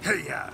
Hey-ya!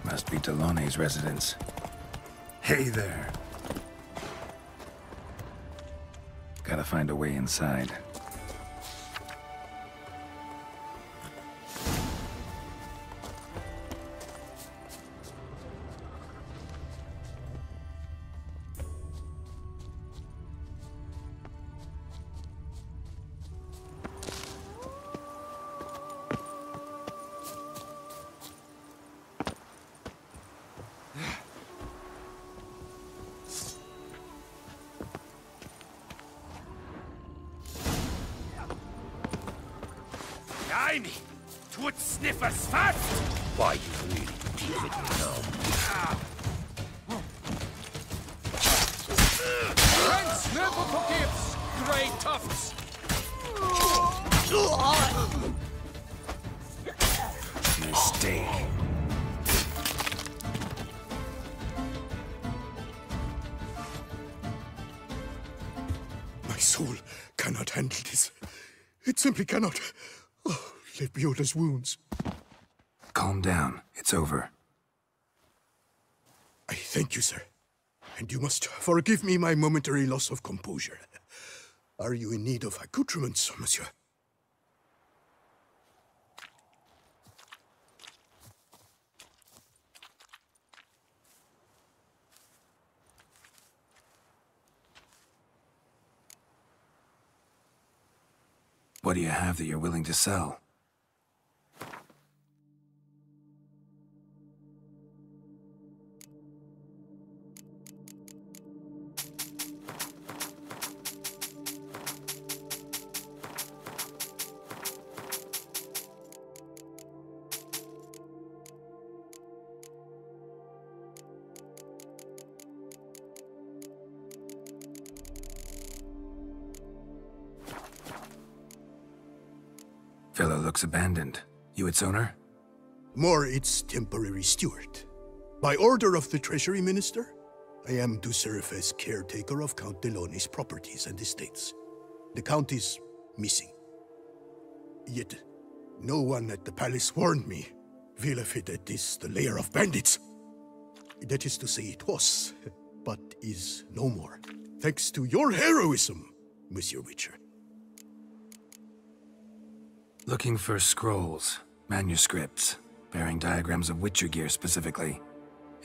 Must be Delaune's residence. Hey there. Gotta find a way inside. Blimey! Tut sniffers fast! Why, you really deep it now. Prince never forgives, grey tufts! Mistake. My soul cannot handle this. It simply cannot. Oh, Lebioda's wounds. Calm down. It's over. I thank you, sir. And you must forgive me my momentary loss of composure. Are you in need of accoutrements, monsieur? What do you have that you're willing to sell? Villa looks abandoned. You its owner? More its temporary steward. By order of the Treasury Minister, I am to serve as caretaker of Count Delaune's properties and estates. The Count is missing. Yet, no one at the palace warned me. Villafittet is the lair of bandits. That is to say it was, but is no more. Thanks to your heroism, Monsieur Witcher. Looking for scrolls, manuscripts, bearing diagrams of Witcher gear specifically.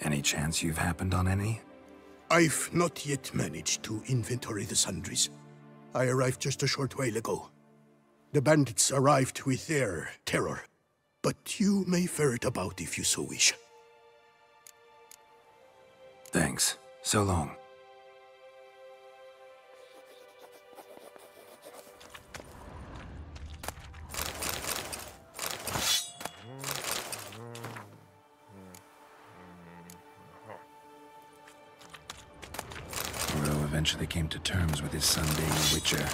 Any chance you've happened on any? I've not yet managed to inventory the sundries. I arrived just a short while ago. The bandits arrived with their terror, but you may ferret about if you so wish. Thanks. So long. Eventually came to terms with his son being a Witcher.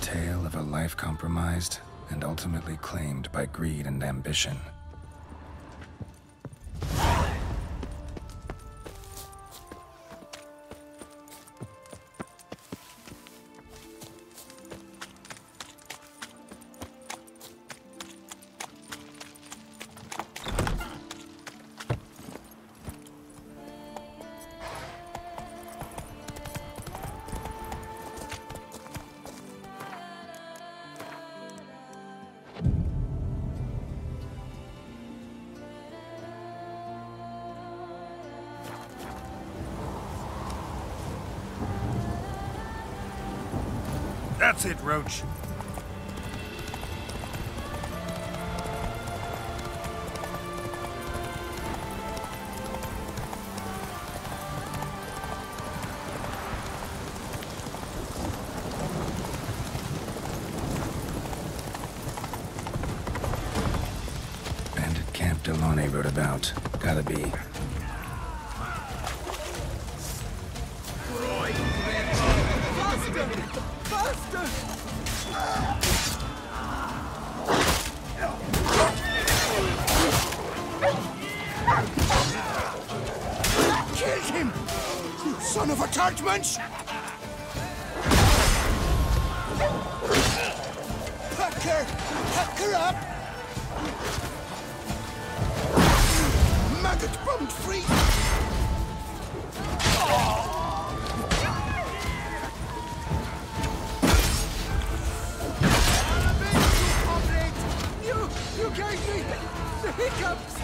tale of a life compromised and ultimately claimed by greed and ambition. That's it, Roach. Bandit Camp Delaunay wrote about. Gotta be. Kill him! You son of a Tartmanch! Pack her up! Maggot bummed free! You gave me the hiccups!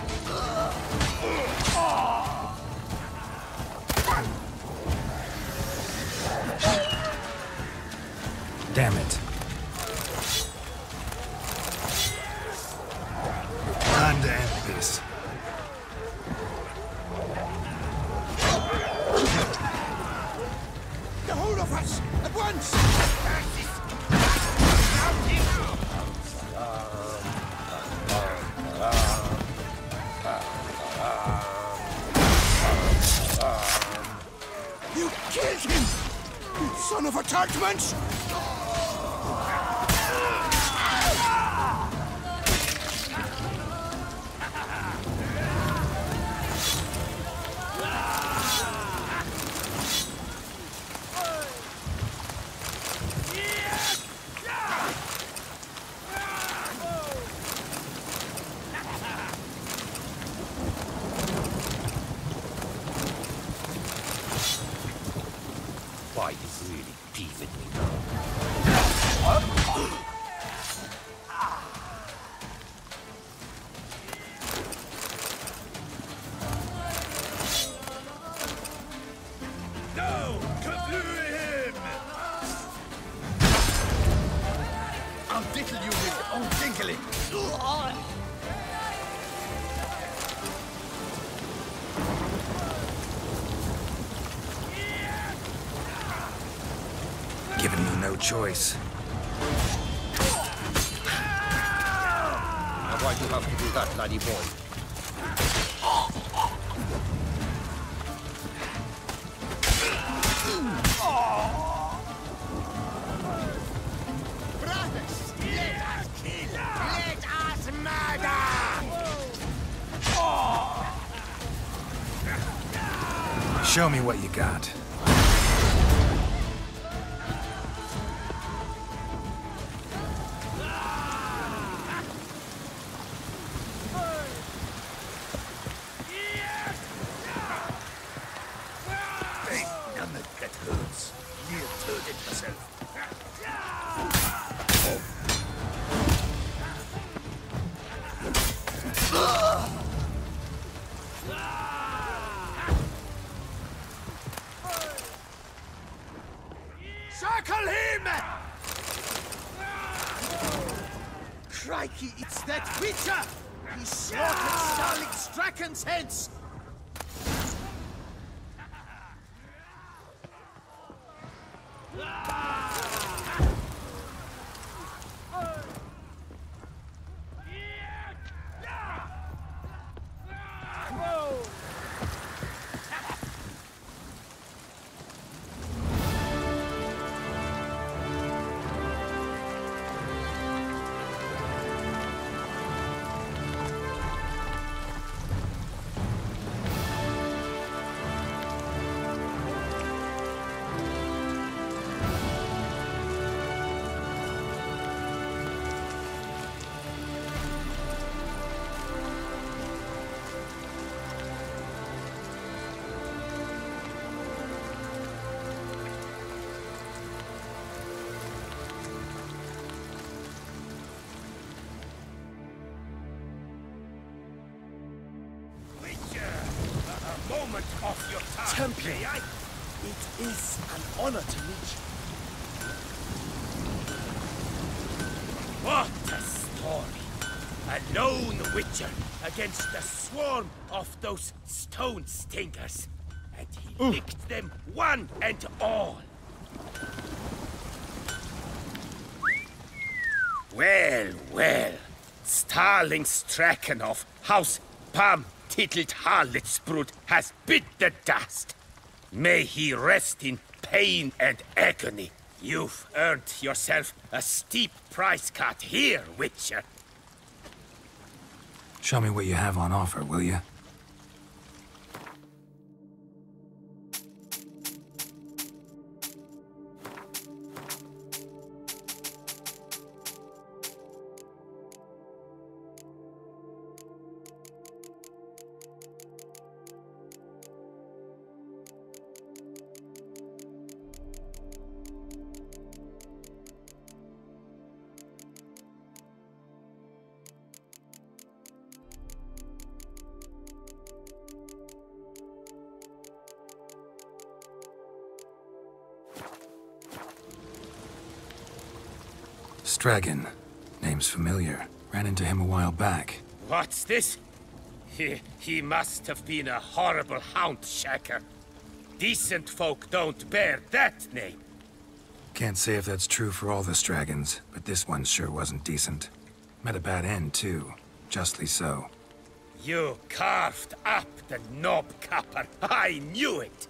Damn it. Time to end this. The whole of us! At once! You killed him! You son of a Tartmanch! Why you really peeved me now? No! Kablooey him! I'll diddle you with your own dinkling. Giving you no choice. Now why'd you have to do that, laddie boy? Brothers, let us kill! Let us murder! Show me what you got. Hey, none of that hurts. Near toaded myself. Circle him! Crikey, it's that Witcher! He slaughtered Starling Strachan's heads! moment of your time. Champion, it is an honor to meet you. What a story! A lone witcher against a swarm of those stone stinkers. And he licked them one and all. Well, well. Starling Strakenhoff, House Pam Tittled Harlotsbrud has bit the dust. May he rest in pain and agony. You've earned yourself a steep price cut here, Witcher. Show me what you have on offer, will you? Stragan. Name's familiar. Ran into him a while back. What's this? He must have been a horrible hound shacker. Decent folk don't bear that name. Can't say if that's true for all the Stragons, but this one sure wasn't decent. Met a bad end, too. Justly so. You carved up the knob capper. I knew it.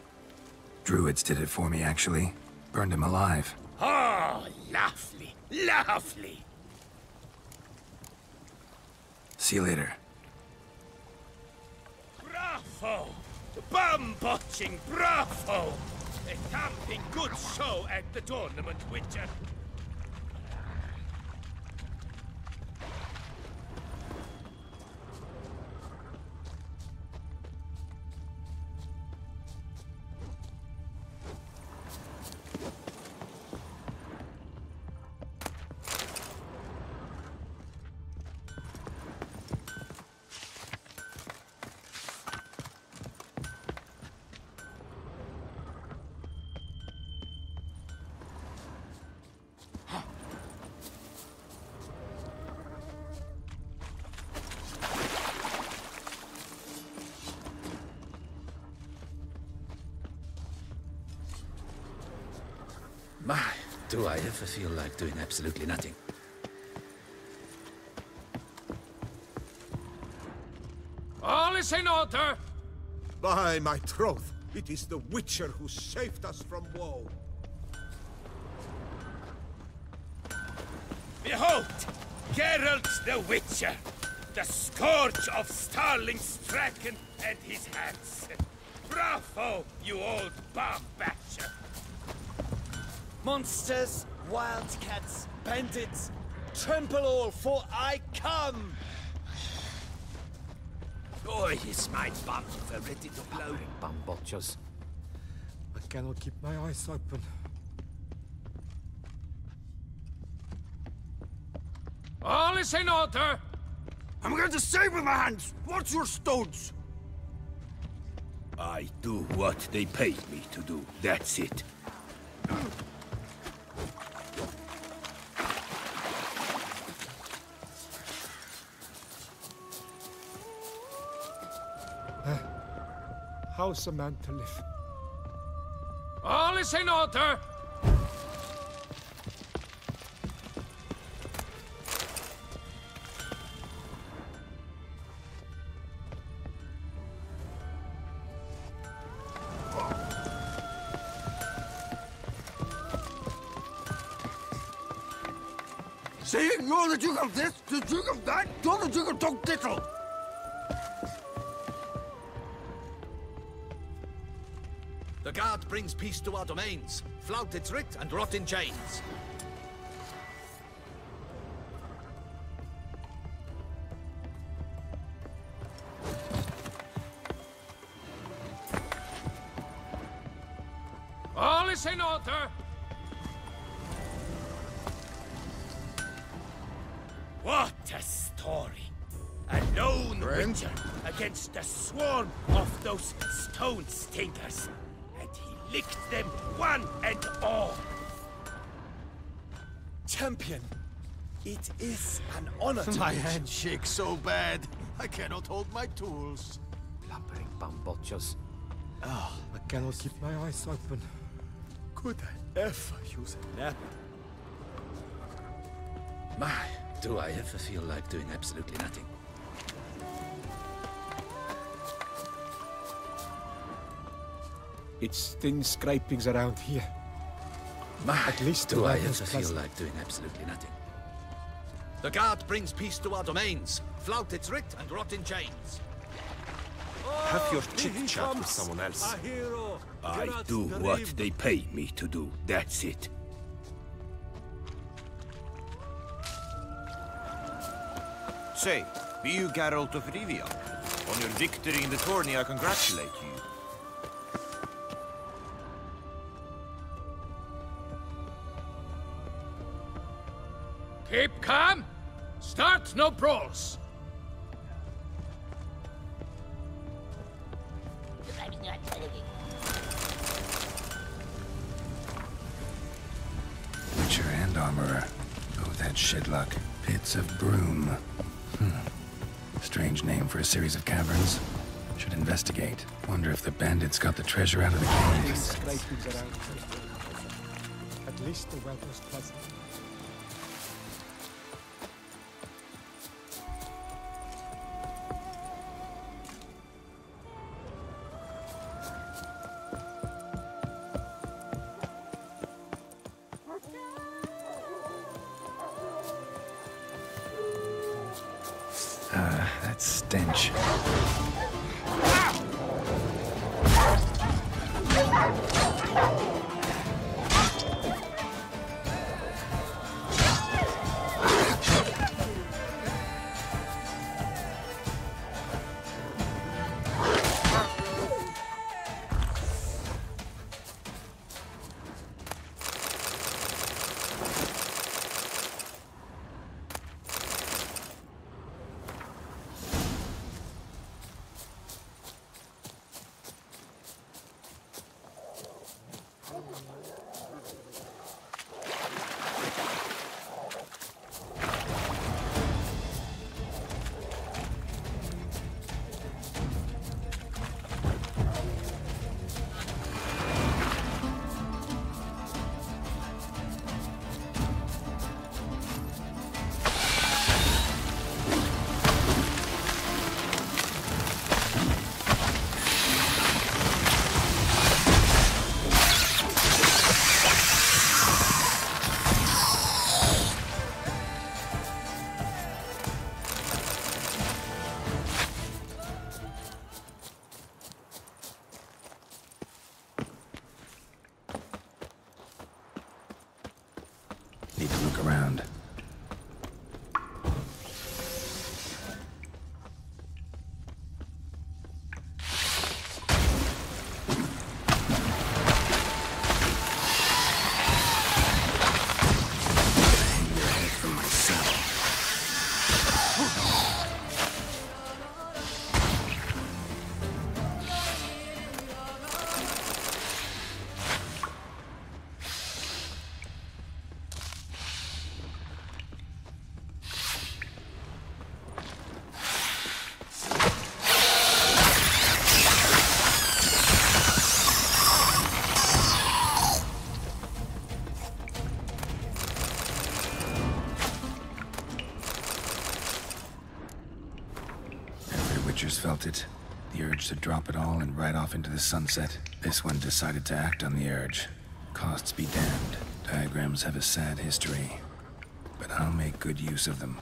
Druids did it for me, actually. Burned him alive. Oh, lovely. Lovely. See you later. Bravo! Bum-botching bravo! A thumping good show at the tournament, Witcher. My, do I ever feel like doing absolutely nothing. All is in order! By my troth, it is the Witcher who saved us from woe. Behold! Geralt the Witcher! The scourge of Starling Straken and his hands! Bravo, you old barbatcher! Monsters, wildcats, bandits, trample all, for I come! Oh, is my bum ready to blow? Bum botchers. I cannot keep my eyes open. All is in order! I'm going to save with my hands! What's your stones? I do what they paid me to do, that's it. How's a man to live? All is in order! Saying you're the Duke of this, the Duke of that, you're the Duke of Dog Tittle! The guard brings peace to our domains. Flout its writ and rot in chains. All is in order! What a story! A lone witcher against a swarm of those stone stinkers, and he licked them one and all. Champion, it is an honor to My meet you. hand shakes so bad, I cannot hold my tools. Blubbering bambochos. I cannot keep my eyes open. Could I ever use a nap? My, do I ever feel like doing absolutely nothing. It's thin scrapings around here. My, At least the do I weather's ever feel pleasant. like doing absolutely nothing. The guard brings peace to our domains. Flout its writ and rot in chains. Have your chit-chat with someone else. A hero. I Cannot do scream. what they pay me to do, that's it. Say, be you Geralt of Rivia? On your victory in the tourney, I congratulate you. Keep calm. Start no brawls. Witcher and armorer. Both had shit luck. Pits of Broom. Strange name for a series of caverns. Should investigate. Wonder if the bandits got the treasure out of the Thin caves. scrapings around here. At least the weather's pleasant. That stench. Need to look around. Hang your head from my saddle. Witchers felt it. The urge to drop it all and ride off into the sunset. This one decided to act on the urge. Costs be damned. Diagrams have a sad history. But I'll make good use of them.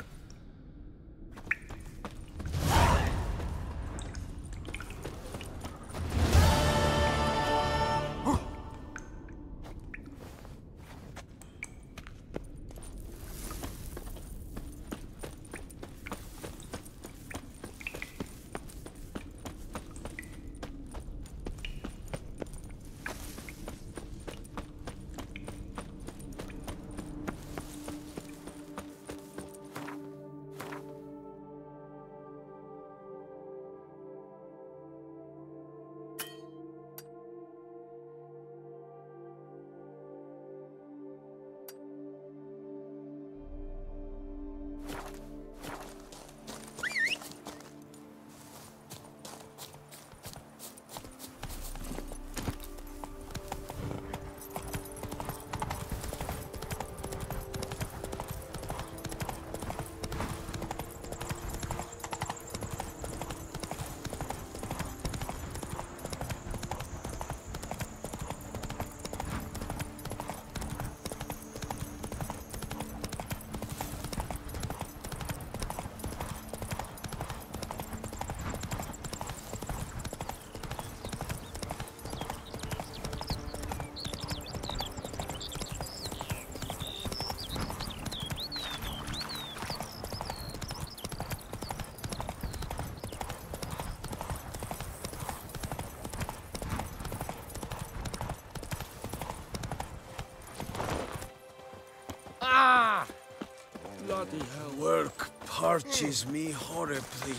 Bloody hell. Work parches me horribly.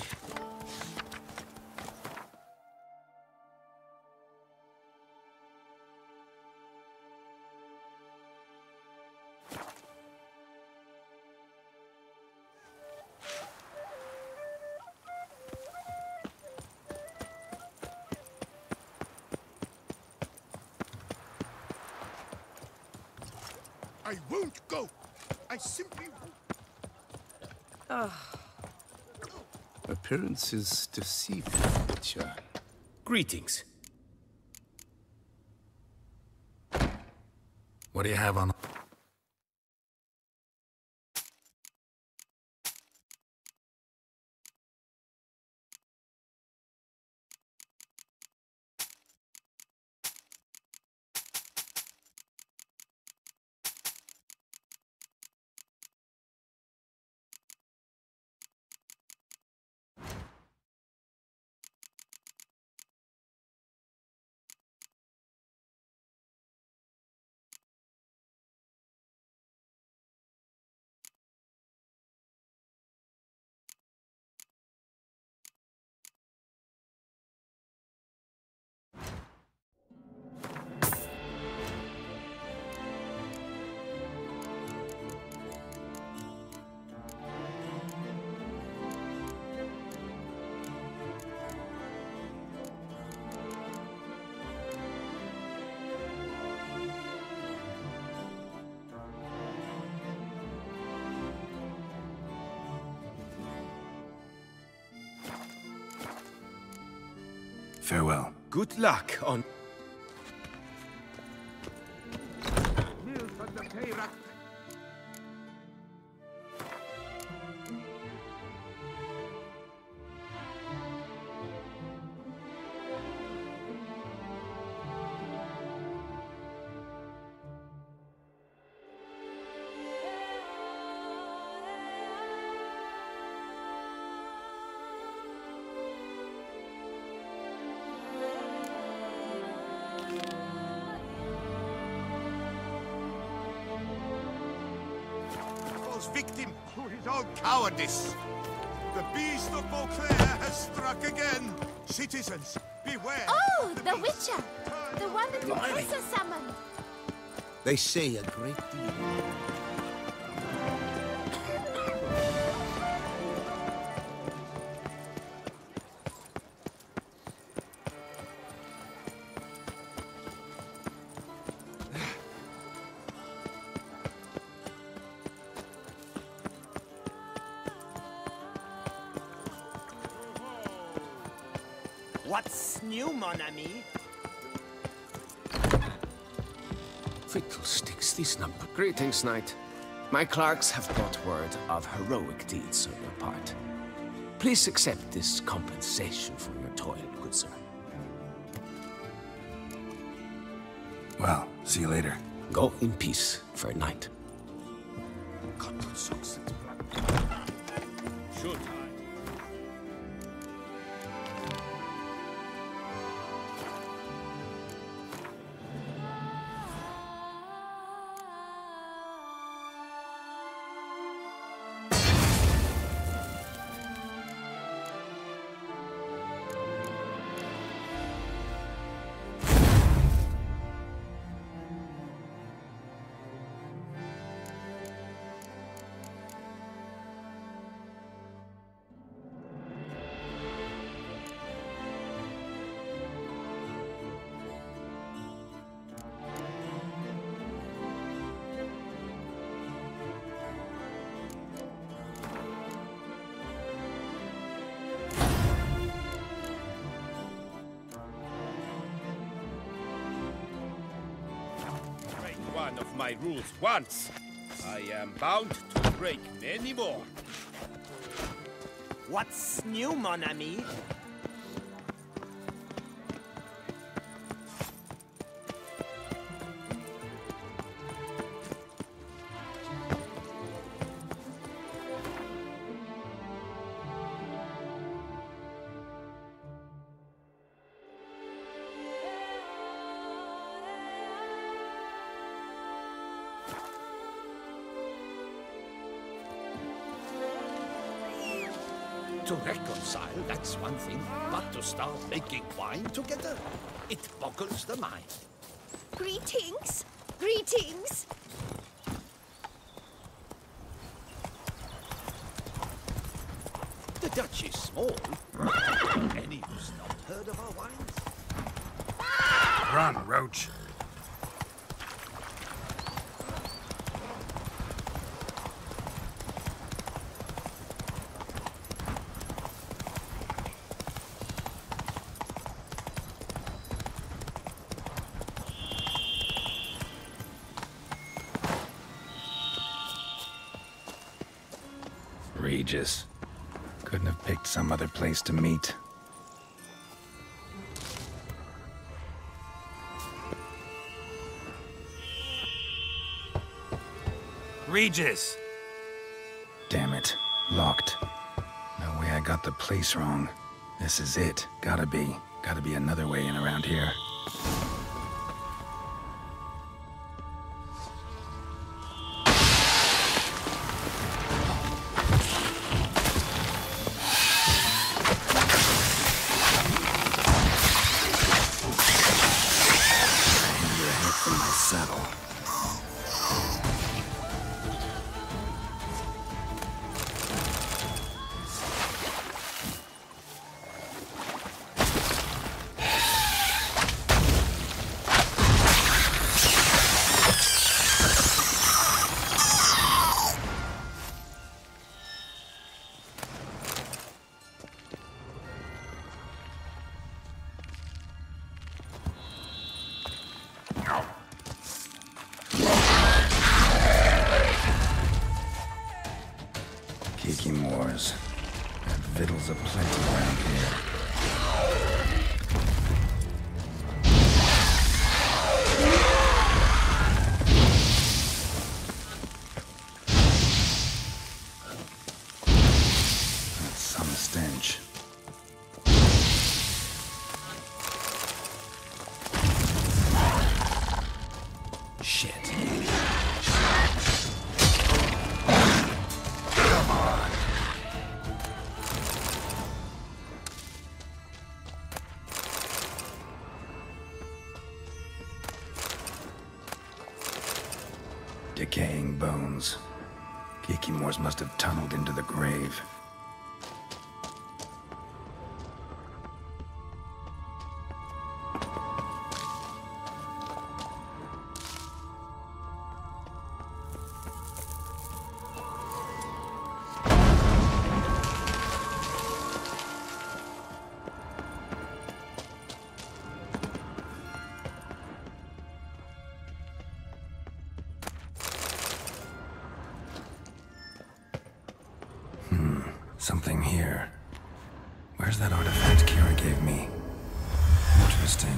I won't go! I simply won't. Appearances deceive you, Witcher. Greetings. What do you have on? Farewell. Good luck on... Victim to his own cowardice. The beast of Beauclair has struck again. Citizens, beware. Oh, the Witcher! The one that the princess summoned! They say a great deal. What's new, mon ami? Fiddlesticks, this number. Greetings, knight. My clerks have brought word of heroic deeds on your part. Please accept this compensation for your toil, good sir. Well, see you later. Go in peace, fair knight. Shoot. One of my rules once. I am bound to break many more. What's new, mon ami? To reconcile, that's one thing, but to start making wine together, it boggles the mind. Greetings. Greetings. The Dutch is small. Any who's not heard of our wines? Run, Roach. Regis. Couldn't have picked some other place to meet. Regis! Damn it. Locked. No way I got the place wrong. This is it. Gotta be. Gotta be another way in around here. Victuals aplenty around here. That's some stench. Shit. Come on. Decaying bones. Kikimores must have tunneled into the grave. Something here. Where's that artifact Kira gave me? Interesting.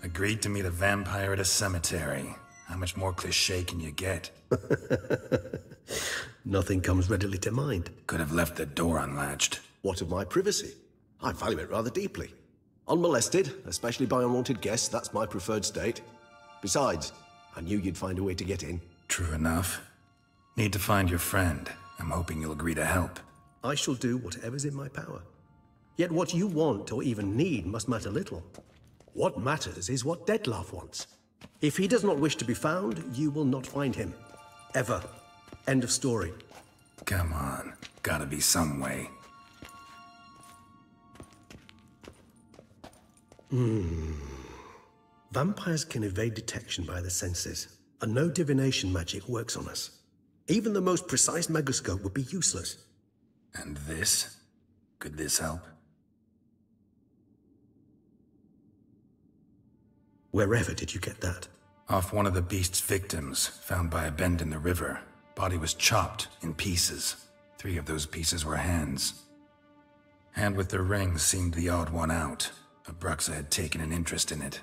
Agreed to meet a vampire at a cemetery. How much more cliché can you get? Nothing comes readily to mind. Could have left the door unlatched. What of my privacy? I value it rather deeply. Unmolested, especially by unwanted guests, that's my preferred state. Besides, I knew you'd find a way to get in. True enough. Need to find your friend. I'm hoping you'll agree to help. I shall do whatever's in my power. Yet what you want or even need must matter little. What matters is what Dettlaff wants. If he does not wish to be found, you will not find him. Ever. End of story. Come on. Gotta be some way. Vampires can evade detection by the senses, and no divination magic works on us. Even the most precise megascope would be useless. And this? Could this help? Wherever did you get that? Off one of the beast's victims, found by a bend in the river. Body was chopped in pieces. 3 of those pieces were hands. Hand with the ring seemed the odd one out. Abruxa had taken an interest in it.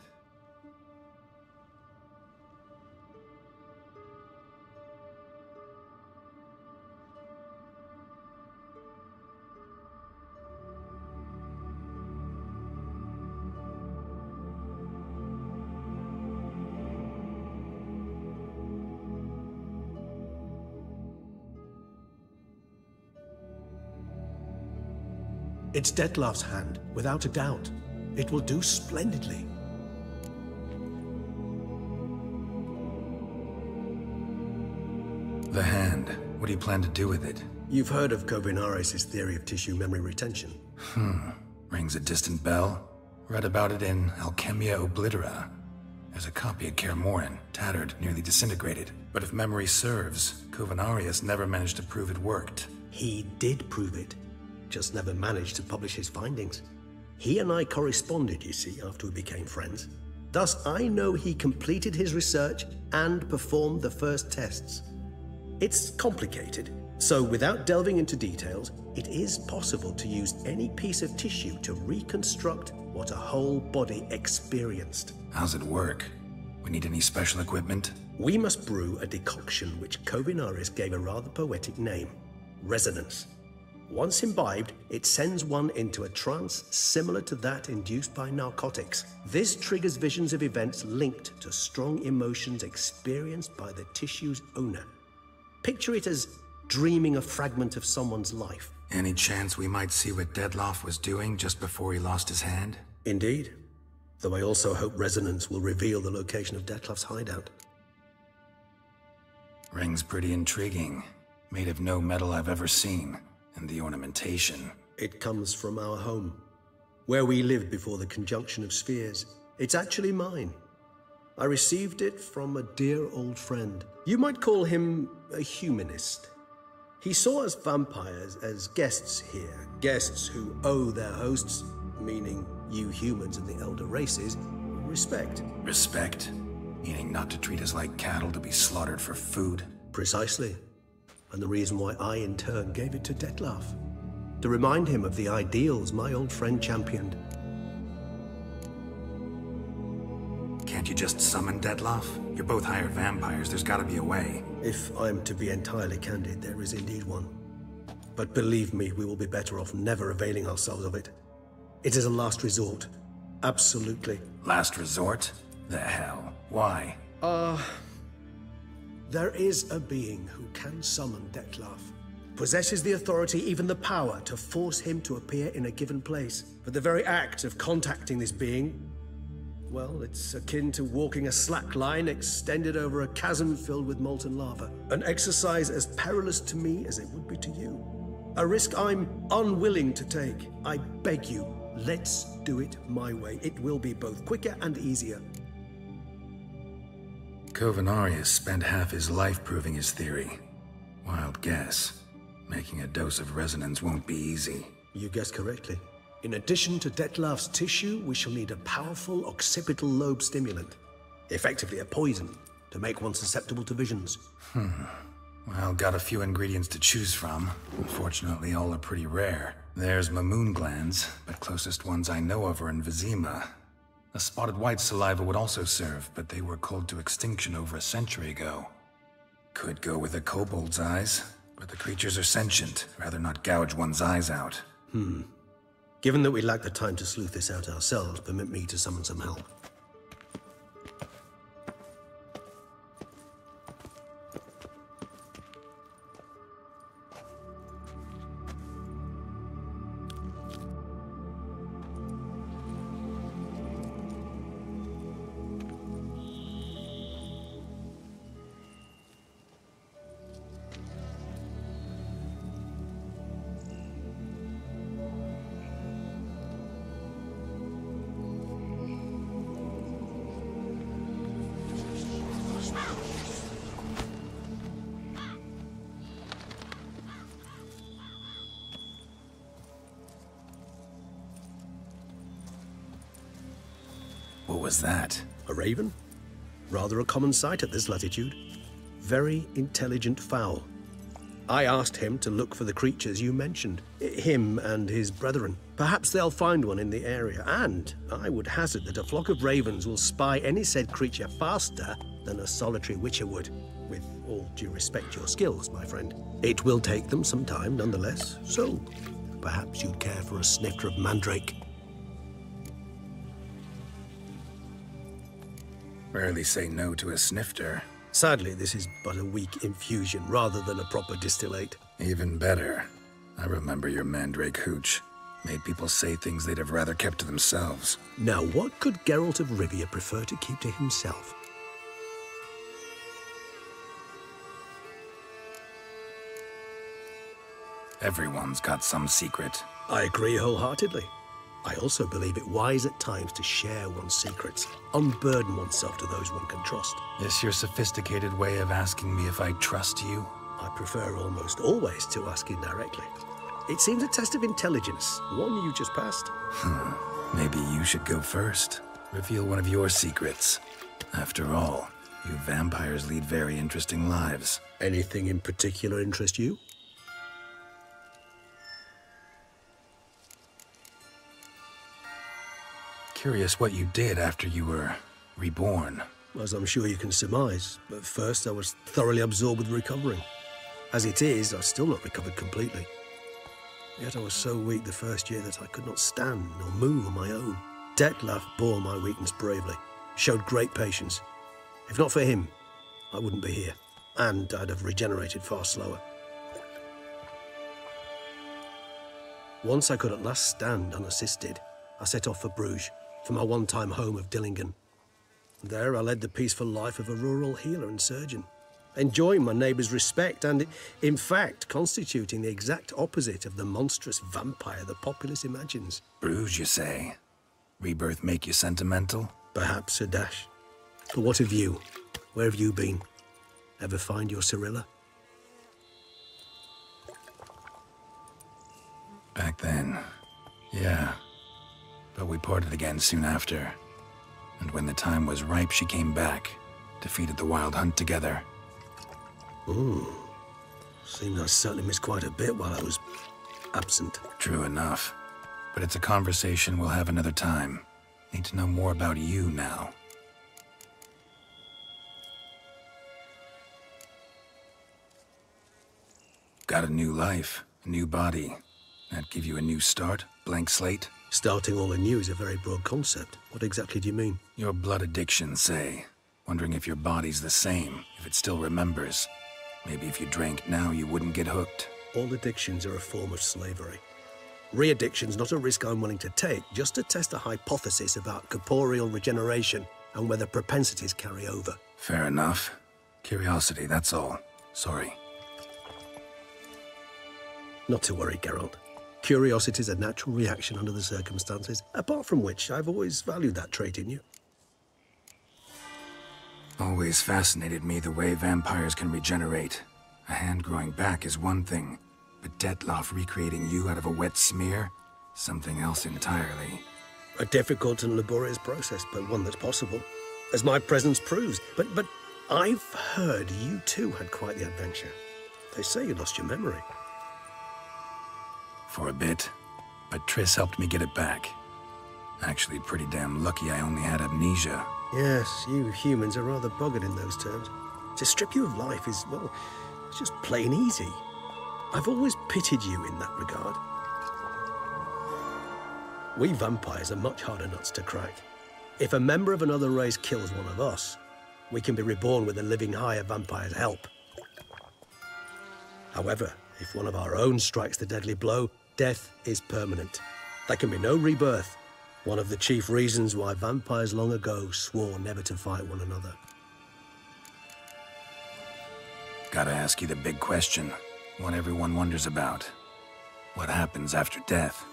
It's Detlef's hand, without a doubt. It will do splendidly. The hand. What do you plan to do with it? You've heard of Kovinaris' theory of tissue memory retention. Rings a distant bell. Read about it in Alchemia Oblitera. There's a copy at Kaer Morhen, tattered, nearly disintegrated. But if memory serves, Kovinaris never managed to prove it worked. He did prove it. Just never managed to publish his findings. He and I corresponded, you see, after we became friends. Thus, I know he completed his research and performed the first tests. It's complicated, so without delving into details, it is possible to use any piece of tissue to reconstruct what a whole body experienced. How's it work? We need any special equipment? We must brew a decoction which Kovinaris gave a rather poetic name, resonance. Once imbibed, it sends one into a trance similar to that induced by narcotics. This triggers visions of events linked to strong emotions experienced by the tissue's owner. Picture it as dreaming a fragment of someone's life. Any chance we might see what Detlef was doing just before he lost his hand? Indeed. Though I also hope resonance will reveal the location of Detlef's hideout. Ring's pretty intriguing. Made of no metal I've ever seen. And the ornamentation. It comes from our home, where we lived before the conjunction of spheres. It's actually mine. I received it from a dear old friend. You might call him a humanist. He saw us vampires as guests here, guests who owe their hosts, meaning you humans and the elder races, respect. Respect? Meaning not to treat us like cattle to be slaughtered for food? Precisely. And the reason why I, in turn, gave it to Detlef. To remind him of the ideals my old friend championed. Can't you just summon Detlef? You're both hired vampires, there's gotta be a way. If I'm to be entirely candid, there is indeed one. But believe me, we will be better off never availing ourselves of it. It is a last resort. Absolutely. Last resort? The hell? Why? There is a being who can summon Detlef. Possesses the authority, even the power, to force him to appear in a given place. But the very act of contacting this being, well, it's akin to walking a slack line extended over a chasm filled with molten lava. An exercise as perilous to me as it would be to you. A risk I'm unwilling to take. I beg you, let's do it my way. It will be both quicker and easier. Kovinaris spent half his life proving his theory. Wild guess. Making a dose of resonance won't be easy. You guessed correctly. In addition to Detlef's tissue, we shall need a powerful occipital lobe stimulant. Effectively a poison, to make one susceptible to visions. Well, got a few ingredients to choose from. Unfortunately, all are pretty rare. There's Mamoon glands, but closest ones I know of are in Vizima. A spotted white saliva would also serve, but they were cold to extinction over a century ago. Could go with a kobold's eyes, but the creatures are sentient. Rather not gouge one's eyes out. Given that we lack the time to sleuth this out ourselves, permit me to summon some help. What was that? A raven? Rather a common sight at this latitude. Very intelligent fowl. I asked him to look for the creatures you mentioned. Him and his brethren. Perhaps they'll find one in the area, and I would hazard that a flock of ravens will spy any said creature faster than a solitary witcher would. With all due respect to your skills, my friend. It will take them some time, nonetheless, so perhaps you'd care for a snifter of mandrake. Rarely say no to a snifter. Sadly, this is but a weak infusion rather than a proper distillate. Even better. I remember your mandrake hooch. Made people say things they'd have rather kept to themselves. Now, what could Geralt of Rivia prefer to keep to himself? Everyone's got some secret. I agree wholeheartedly. I also believe it wise at times to share one's secrets, unburden oneself to those one can trust. This your sophisticated way of asking me if I trust you? I prefer almost always to ask indirectly. It seems a test of intelligence, one you just passed. Maybe you should go first. Reveal one of your secrets. After all, you vampires lead very interesting lives. Anything in particular interest you? Curious what you did after you were reborn. As I'm sure you can surmise, but first I was thoroughly absorbed with recovering. As it is, I've still not recovered completely. Yet I was so weak the first year that I could not stand nor move on my own. Detlef bore my weakness bravely, showed great patience. If not for him, I wouldn't be here, and I'd have regenerated far slower. Once I could at last stand unassisted, I set off for Bruges, for my one-time home of Dillingen. There I led the peaceful life of a rural healer and surgeon, enjoying my neighbours' respect and, in fact, constituting the exact opposite of the monstrous vampire the populace imagines. Bruges, you say? Rebirth make you sentimental? Perhaps a dash. But what of you? Where have you been? Ever find your Cyrilla? Back then, yeah. But we parted again soon after. And when the time was ripe, she came back, defeated the Wild Hunt together. Ooh. Seems I certainly missed quite a bit while I was absent. True enough. But it's a conversation we'll have another time. Need to know more about you now. Got a new life, a new body. That give you a new start? Blank slate? Starting all anew is a very broad concept. What exactly do you mean? Your blood addiction, say. Wondering if your body's the same, if it still remembers. Maybe if you drank now, you wouldn't get hooked. All addictions are a form of slavery. Re-addiction's not a risk I'm willing to take, just to test a hypothesis about corporeal regeneration and whether propensities carry over. Fair enough. Curiosity, that's all. Sorry. Not to worry, Geralt. Curiosity is a natural reaction under the circumstances, apart from which I've always valued that trait in you. Always fascinated me the way vampires can regenerate. A hand growing back is one thing, but Detlef recreating you out of a wet smear? Something else entirely. A difficult and laborious process, but one that's possible, as my presence proves. But I've heard you too had quite the adventure. They say you lost your memory. For a bit, but Triss helped me get it back. Actually, pretty damn lucky I only had amnesia. Yes, you humans are rather buggered in those terms. To strip you of life is, well, it's just plain easy. I've always pitied you in that regard. We vampires are much harder nuts to crack. If a member of another race kills one of us, we can be reborn with a living higher vampire's help. However, if one of our own strikes the deadly blow, death is permanent. There can be no rebirth. One of the chief reasons why vampires long ago swore never to fight one another. Gotta ask you the big question. One everyone wonders about. What happens after death?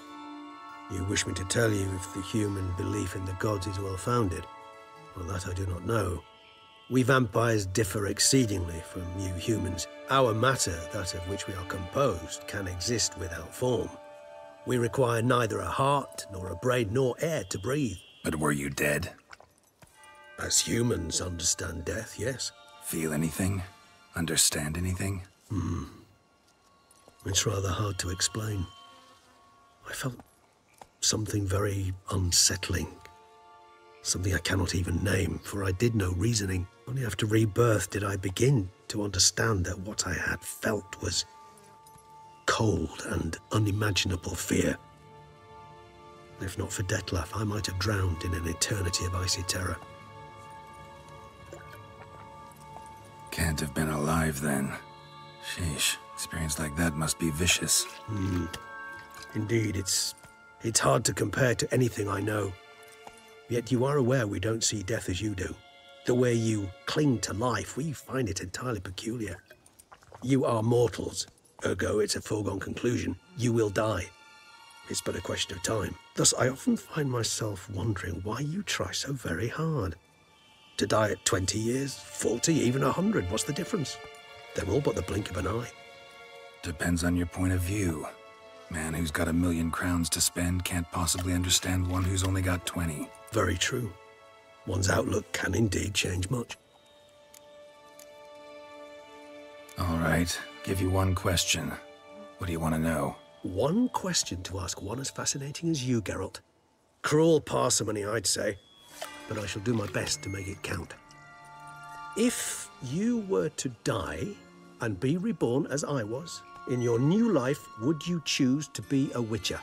You wish me to tell you if the human belief in the gods is well-founded? Well, that I do not know. We vampires differ exceedingly from you humans. Our matter, that of which we are composed, can exist without form. We require neither a heart, nor a brain, nor air to breathe. But were you dead? As humans understand death, yes. Feel anything? Understand anything? It's rather hard to explain. I felt something very unsettling. Something I cannot even name, for I did no reasoning. Only after rebirth did I begin to understand that what I had felt was cold and unimaginable fear. If not for Detlef, I might have drowned in an eternity of icy terror. Can't have been alive then. Sheesh, experience like that must be vicious. Indeed, it's hard to compare to anything I know. Yet you are aware we don't see death as you do. The way you cling to life, we find it entirely peculiar. You are mortals, ergo it's a foregone conclusion. You will die. It's but a question of time. Thus, I often find myself wondering why you try so very hard. To die at 20 years, 40, even 100, what's the difference? They're all but the blink of an eye. Depends on your point of view. Man who's got 1,000,000 crowns to spend can't possibly understand one who's only got 20. Very true. One's outlook can indeed change much. All right, give you one question. What do you want to know? One question to ask one as fascinating as you, Geralt. Cruel parsimony, I'd say, but I shall do my best to make it count. If you were to die and be reborn as I was, in your new life, would you choose to be a Witcher?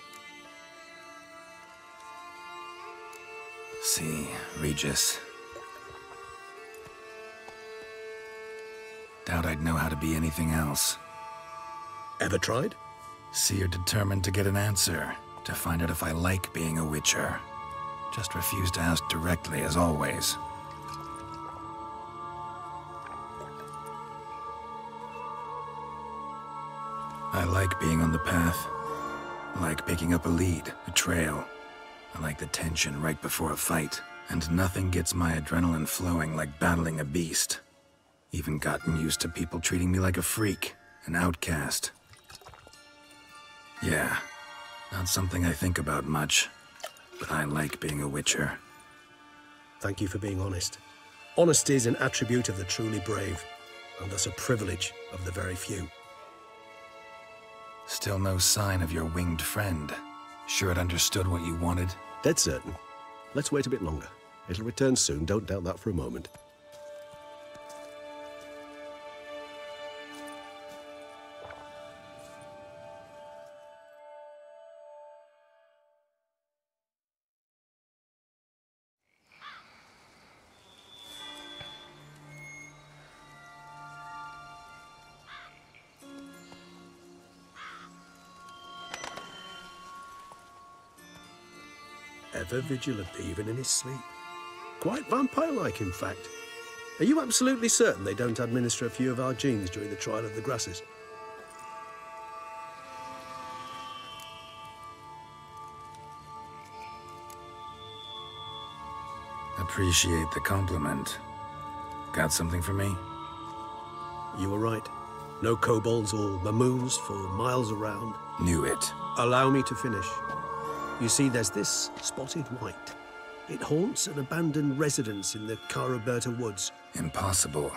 See, Regis. Doubt I'd know how to be anything else. Ever tried? See, you're determined to get an answer, to find out if I like being a Witcher. Just refuse to ask directly, as always. I like being on the path. I like picking up a lead, a trail. I like the tension right before a fight. And nothing gets my adrenaline flowing like battling a beast. Even gotten used to people treating me like a freak, an outcast. Yeah, not something I think about much, but I like being a Witcher. Thank you for being honest. Honesty is an attribute of the truly brave, and thus a privilege of the very few. Still no sign of your winged friend. Sure it understood what you wanted? Dead certain. Let's wait a bit longer. It'll return soon, don't doubt that for a moment. Ever vigilant, even in his sleep. Quite vampire-like, in fact. Are you absolutely certain they don't administer a few of our genes during the trial of the grasses? Appreciate the compliment. Got something for me? You were right. No kobolds or mamoons for miles around. Knew it. Allow me to finish. You see, there's this spotted white. It haunts an abandoned residence in the Caraberta woods. Impossible.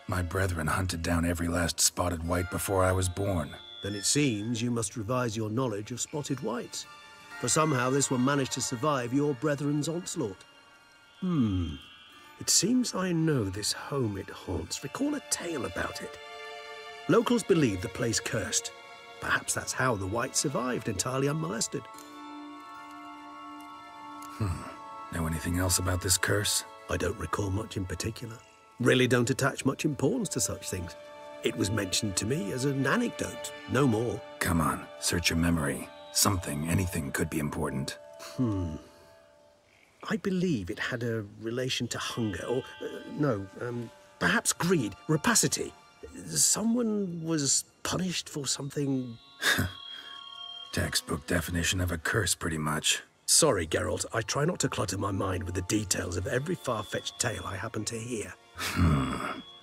My brethren hunted down every last spotted white before I was born. Then it seems you must revise your knowledge of spotted whites. For somehow this one managed to survive your brethren's onslaught. It seems I know this home it haunts. Recall a tale about it. Locals believe the place cursed. Perhaps that's how the white survived entirely unmolested. Know anything else about this curse? I don't recall much in particular. Really don't attach much importance to such things. It was mentioned to me as an anecdote, no more. Come on, search your memory. Something, anything could be important. I believe it had a relation to hunger, or, perhaps greed, rapacity. Someone was punished for something... Textbook definition of a curse, pretty much. Sorry, Geralt. I try not to clutter my mind with the details of every far-fetched tale I happen to hear.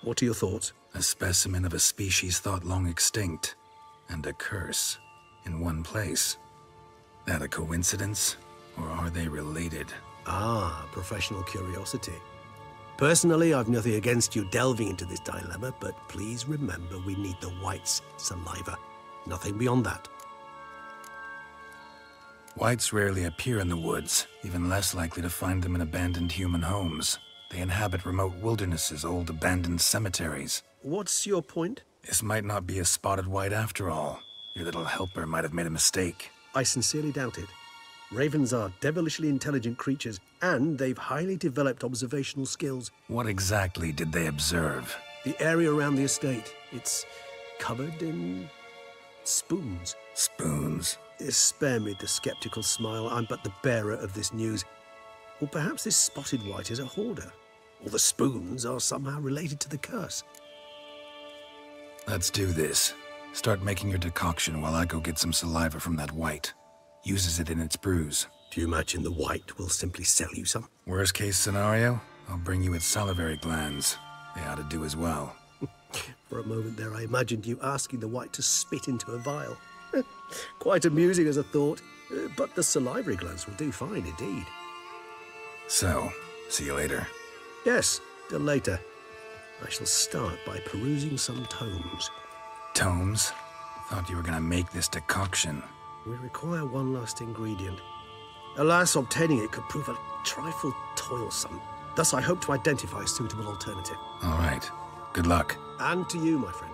What are your thoughts? A specimen of a species thought long extinct. And a curse. In one place. That a coincidence? Or are they related? Ah, professional curiosity. Personally, I've nothing against you delving into this dilemma, but please remember we need the white's saliva. Nothing beyond that. Whites rarely appear in the woods, even less likely to find them in abandoned human homes. They inhabit remote wildernesses, old abandoned cemeteries. What's your point? This might not be a spotted white after all. Your little helper might have made a mistake. I sincerely doubt it. Ravens are devilishly intelligent creatures, and they've highly developed observational skills. What exactly did they observe? The area around the estate, it's covered in spoons. Spoons? Spare me the skeptical smile. I'm but the bearer of this news. Or perhaps this spotted white is a hoarder. Or the spoons are somehow related to the curse. Let's do this. Start making your decoction while I go get some saliva from that white. Uses it in its brews. Do you imagine the white will simply sell you some? Worst case scenario, I'll bring you its salivary glands. They ought to do as well. For a moment there, I imagined you asking the white to spit into a vial. Quite amusing as a thought, but the salivary glands will do fine indeed. So, see you later. Yes, till later. I shall start by perusing some tomes. Tomes? Thought you were gonna make this decoction. We require one last ingredient. Alas, obtaining it could prove a trifle toilsome. Thus, I hope to identify a suitable alternative. All right. Good luck. And to you, my friend.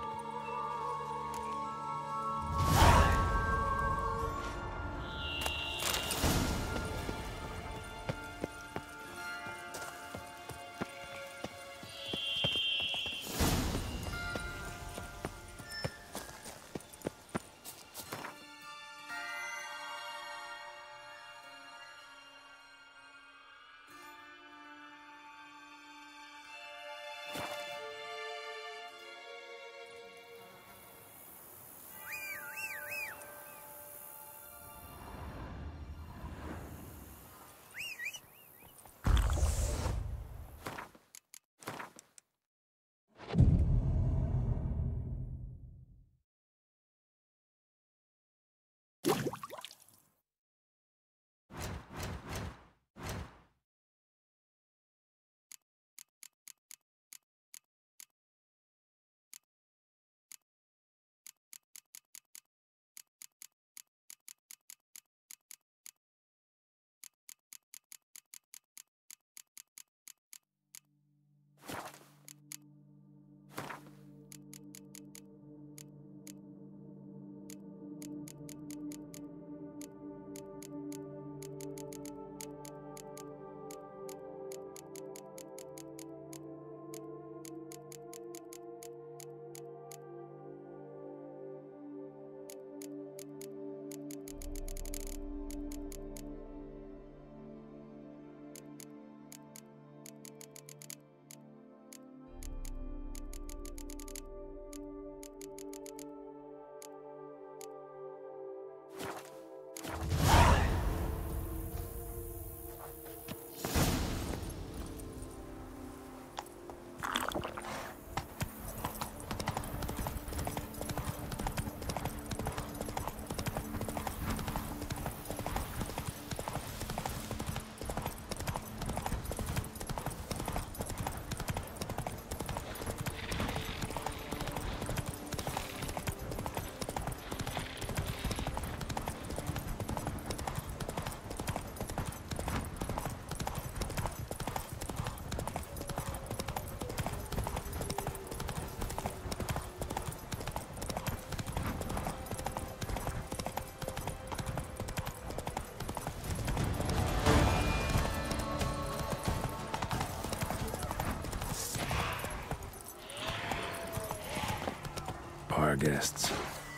Bar guests.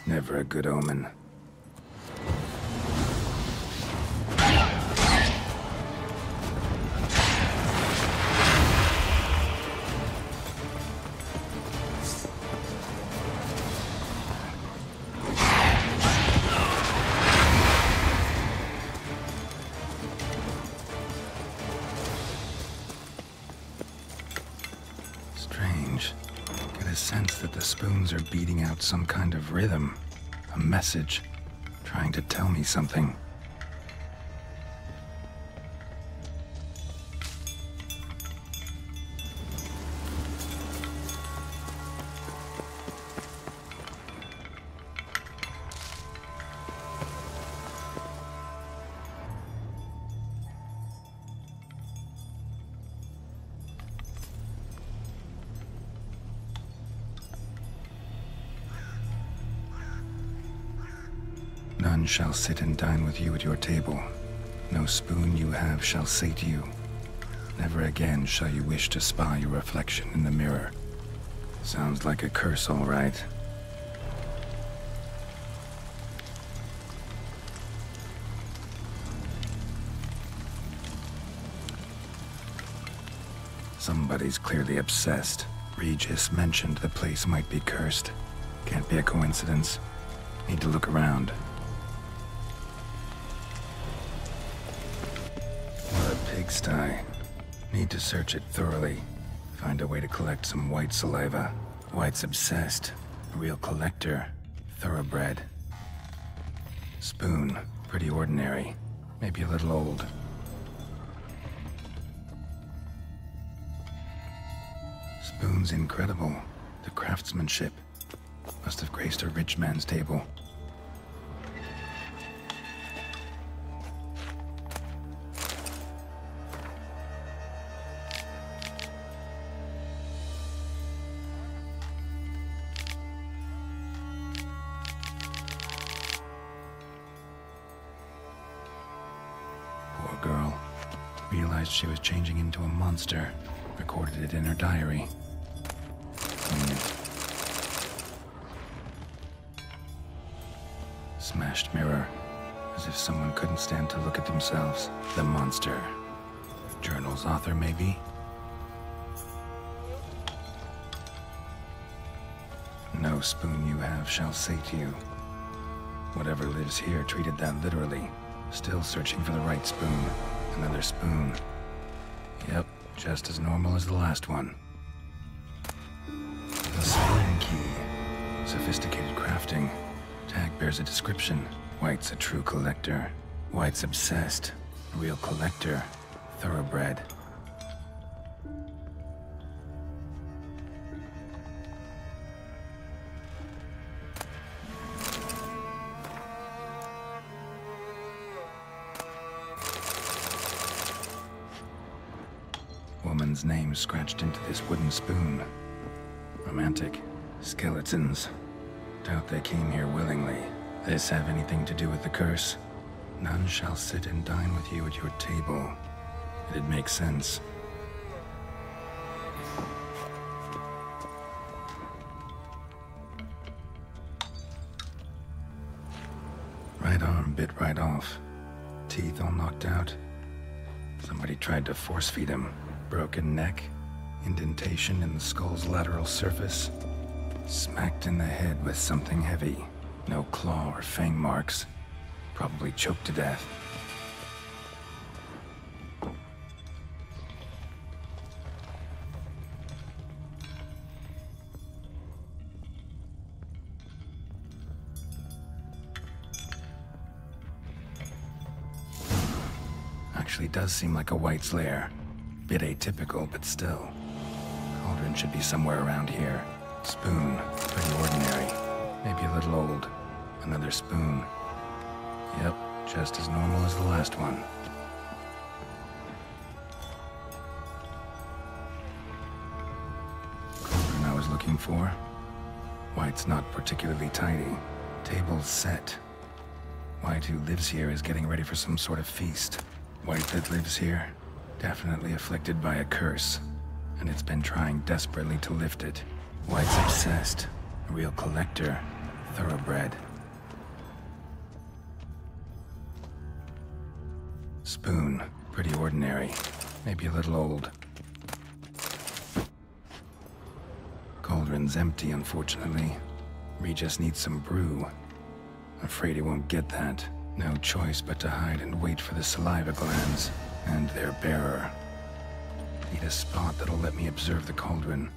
Never a good omen. Strange. Get a sense that the spoons are beating out some kind of rhythm. A message. Trying to tell me something. None shall sit and dine with you at your table. No spoon you have shall sate you. Never again shall you wish to spy your reflection in the mirror. Sounds like a curse, all right. Somebody's clearly obsessed. Regis mentioned the place might be cursed. Can't be a coincidence. Need to look around. What a pigsty. Need to search it thoroughly. Find a way to collect some white saliva. White's obsessed. A real collector. Thoroughbred. Spoon. Pretty ordinary. Maybe a little old. Spoon's incredible. The craftsmanship. Must have graced a rich man's table. Poor girl. Realized she was changing into a monster. Recorded it in her diary. Smashed mirror. As if someone couldn't stand to look at themselves. The monster. Journal's author, maybe? No spoon you have shall sate you. Whatever lives here treated that literally. Still searching for the right spoon. Another spoon. Yep, just as normal as the last one. The spoon key. Sophisticated crafting. Tag bears a description. White's a true collector. White's obsessed. A real collector. Thoroughbred. Woman's name scratched into this wooden spoon. Romantic. Skeletons. Doubt they came here willingly. This have anything to do with the curse? None shall sit and dine with you at your table. It'd make sense. Right arm bit right off. Teeth all knocked out. Somebody tried to force feed him. Broken neck. Indentation in the skull's lateral surface. Smacked in the head with something heavy. No claw or fang marks. Probably choked to death. Actually does seem like a White's lair. Bit atypical, but still. Cauldron should be somewhere around here. Spoon, pretty ordinary. Maybe a little old. Another spoon. Yep, just as normal as the last one. Cauldron I was looking for. White's not particularly tidy. Table's set. White who lives here is getting ready for some sort of feast. White that lives here, definitely afflicted by a curse. And it's been trying desperately to lift it. White's obsessed. A real collector. Thoroughbred. Spoon. Pretty ordinary. Maybe a little old. Cauldron's empty, unfortunately. Regis needs some brew. Afraid he won't get that. No choice but to hide and wait for the saliva glands. And their bearer. Need a spot that'll let me observe the cauldron.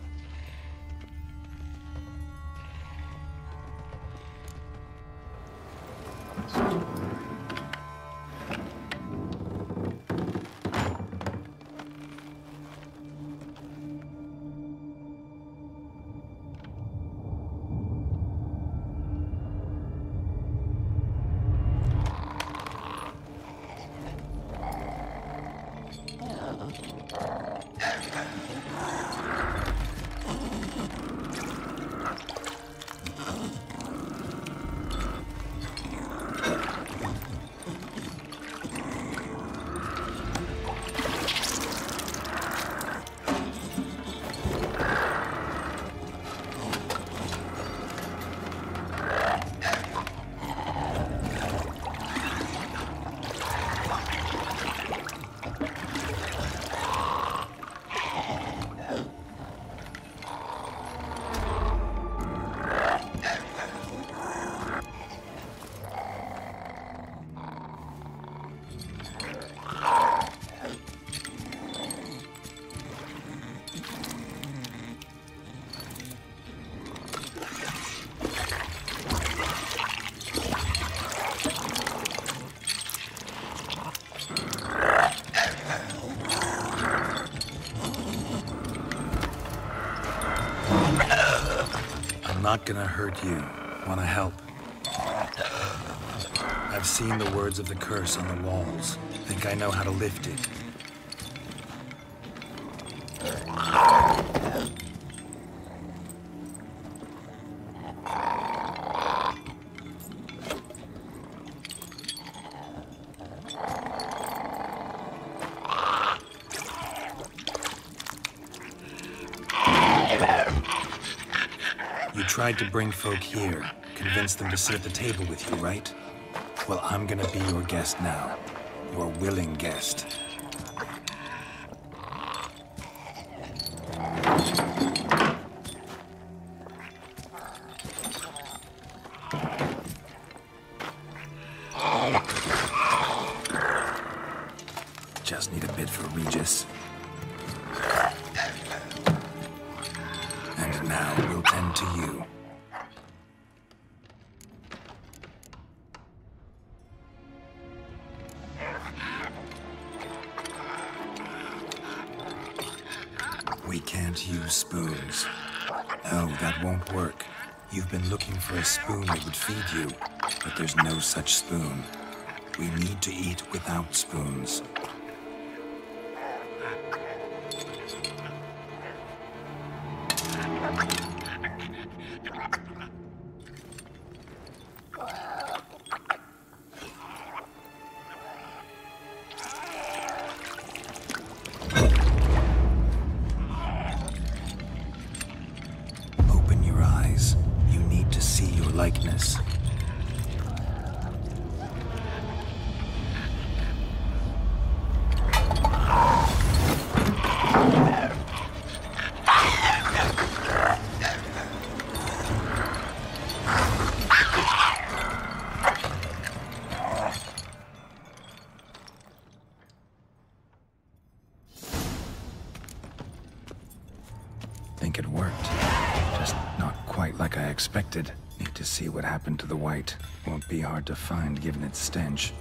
not gonna hurt you. Wanna help? I've seen the words of the curse on the walls. Think I know how to lift it. You tried to bring folk here, convince them to sit at the table with you, right? Well, I'm gonna be your guest now. Your willing guest. Just need a bit for Regis. And now we'll tend to you. We can't use spoons. No, that won't work. You've been looking for a spoon that would feed you, but there's no such spoon. We need to eat without spoons. Likeness. Think it worked. Just not quite like I expected. Need to see what happened to the white. Won't be hard to find given its stench.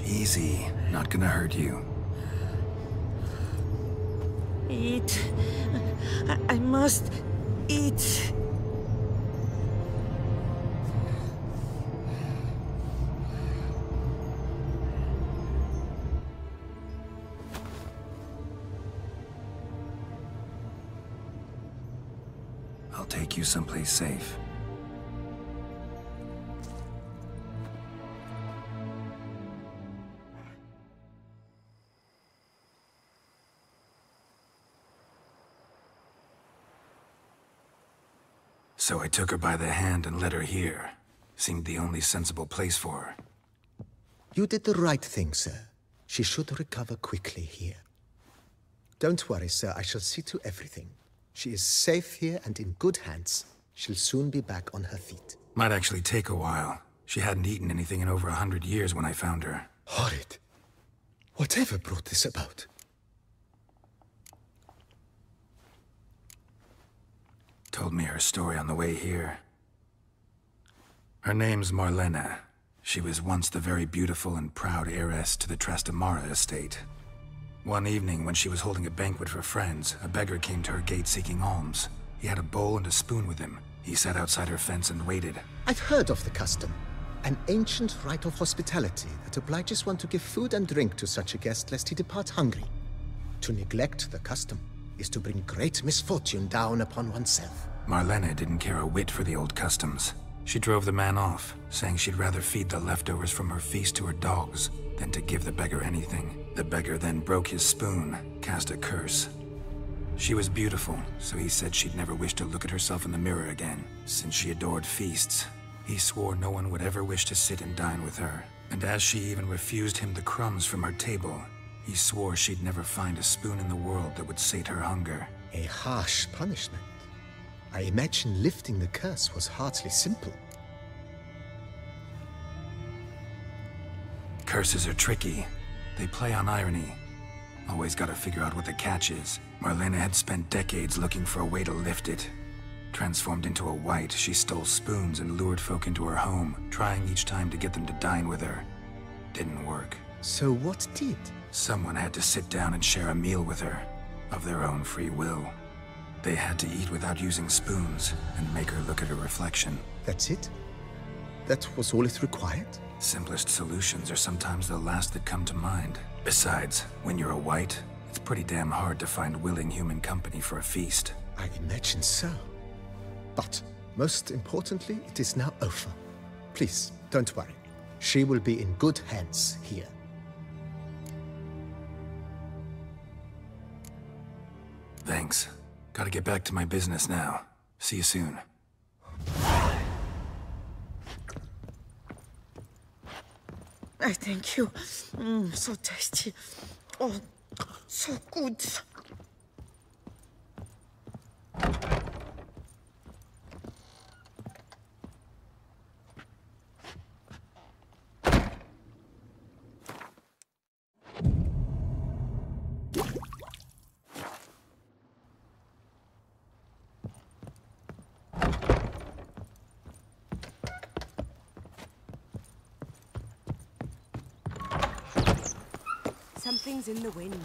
Easy. Not gonna hurt you. Eat. I must eat. I'll take you someplace safe. So I took her by the hand and led her here. Seemed the only sensible place for her. You did the right thing, sir. She should recover quickly here. Don't worry, sir. I shall see to everything. She is safe here and in good hands. She'll soon be back on her feet. Might actually take a while. She hadn't eaten anything in over 100 years when I found her. Horrid. Whatever brought this about? Told me her story on the way here. Her name's Marlena. She was once the very beautiful and proud heiress to the Trastamara estate. One evening, when she was holding a banquet for friends, a beggar came to her gate seeking alms. He had a bowl and a spoon with him. He sat outside her fence and waited. I've heard of the custom. An ancient rite of hospitality that obliges one to give food and drink to such a guest lest he depart hungry. To neglect the custom is to bring great misfortune down upon oneself. Marlene didn't care a whit for the old customs. She drove the man off, saying she'd rather feed the leftovers from her feast to her dogs than to give the beggar anything. The beggar then broke his spoon, cast a curse. She was beautiful, so he said she'd never wish to look at herself in the mirror again. Since she adored feasts, he swore no one would ever wish to sit and dine with her. And as she even refused him the crumbs from her table, he swore she'd never find a spoon in the world that would sate her hunger. A harsh punishment. I imagine lifting the curse was hardly simple. Curses are tricky. They play on irony. Always gotta figure out what the catch is. Marlene had spent decades looking for a way to lift it. Transformed into a wight, she stole spoons and lured folk into her home, trying each time to get them to dine with her. Didn't work. So what did? Someone had to sit down and share a meal with her, of their own free will. They had to eat without using spoons, and make her look at her reflection. That's it? That was all it required? Simplest solutions are sometimes the last that come to mind. Besides, when you're a wight, it's pretty damn hard to find willing human company for a feast. I imagine so. But, most importantly, it is now over. Please, don't worry. She will be in good hands here. Thanks. Gotta get back to my business now. See you soon. I thank you. So tasty. Oh, so good. Something's in the wind.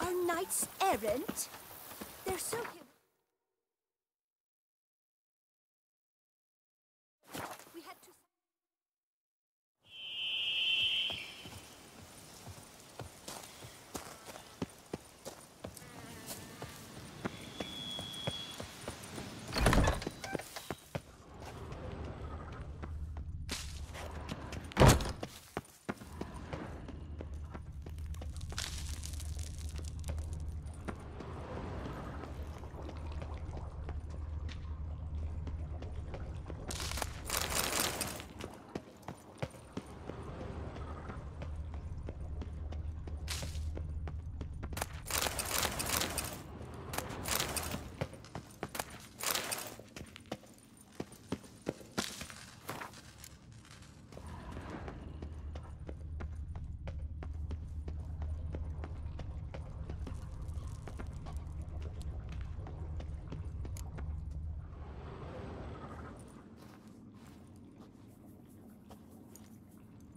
Are knights errant? They're so cute. We had to...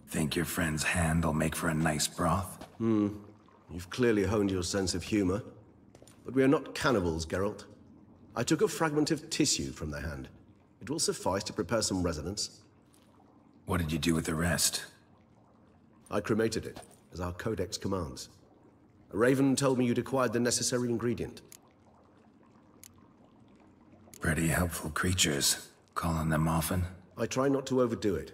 Think your friend's hand will make for a nice broth? You've clearly honed your sense of humor. But we are not cannibals, Geralt. I took a fragment of tissue from their hand. It will suffice to prepare some resonance. What did you do with the rest? I cremated it, as our codex commands. A raven told me you'd acquired the necessary ingredient. Pretty helpful creatures. Call on them often? I try not to overdo it.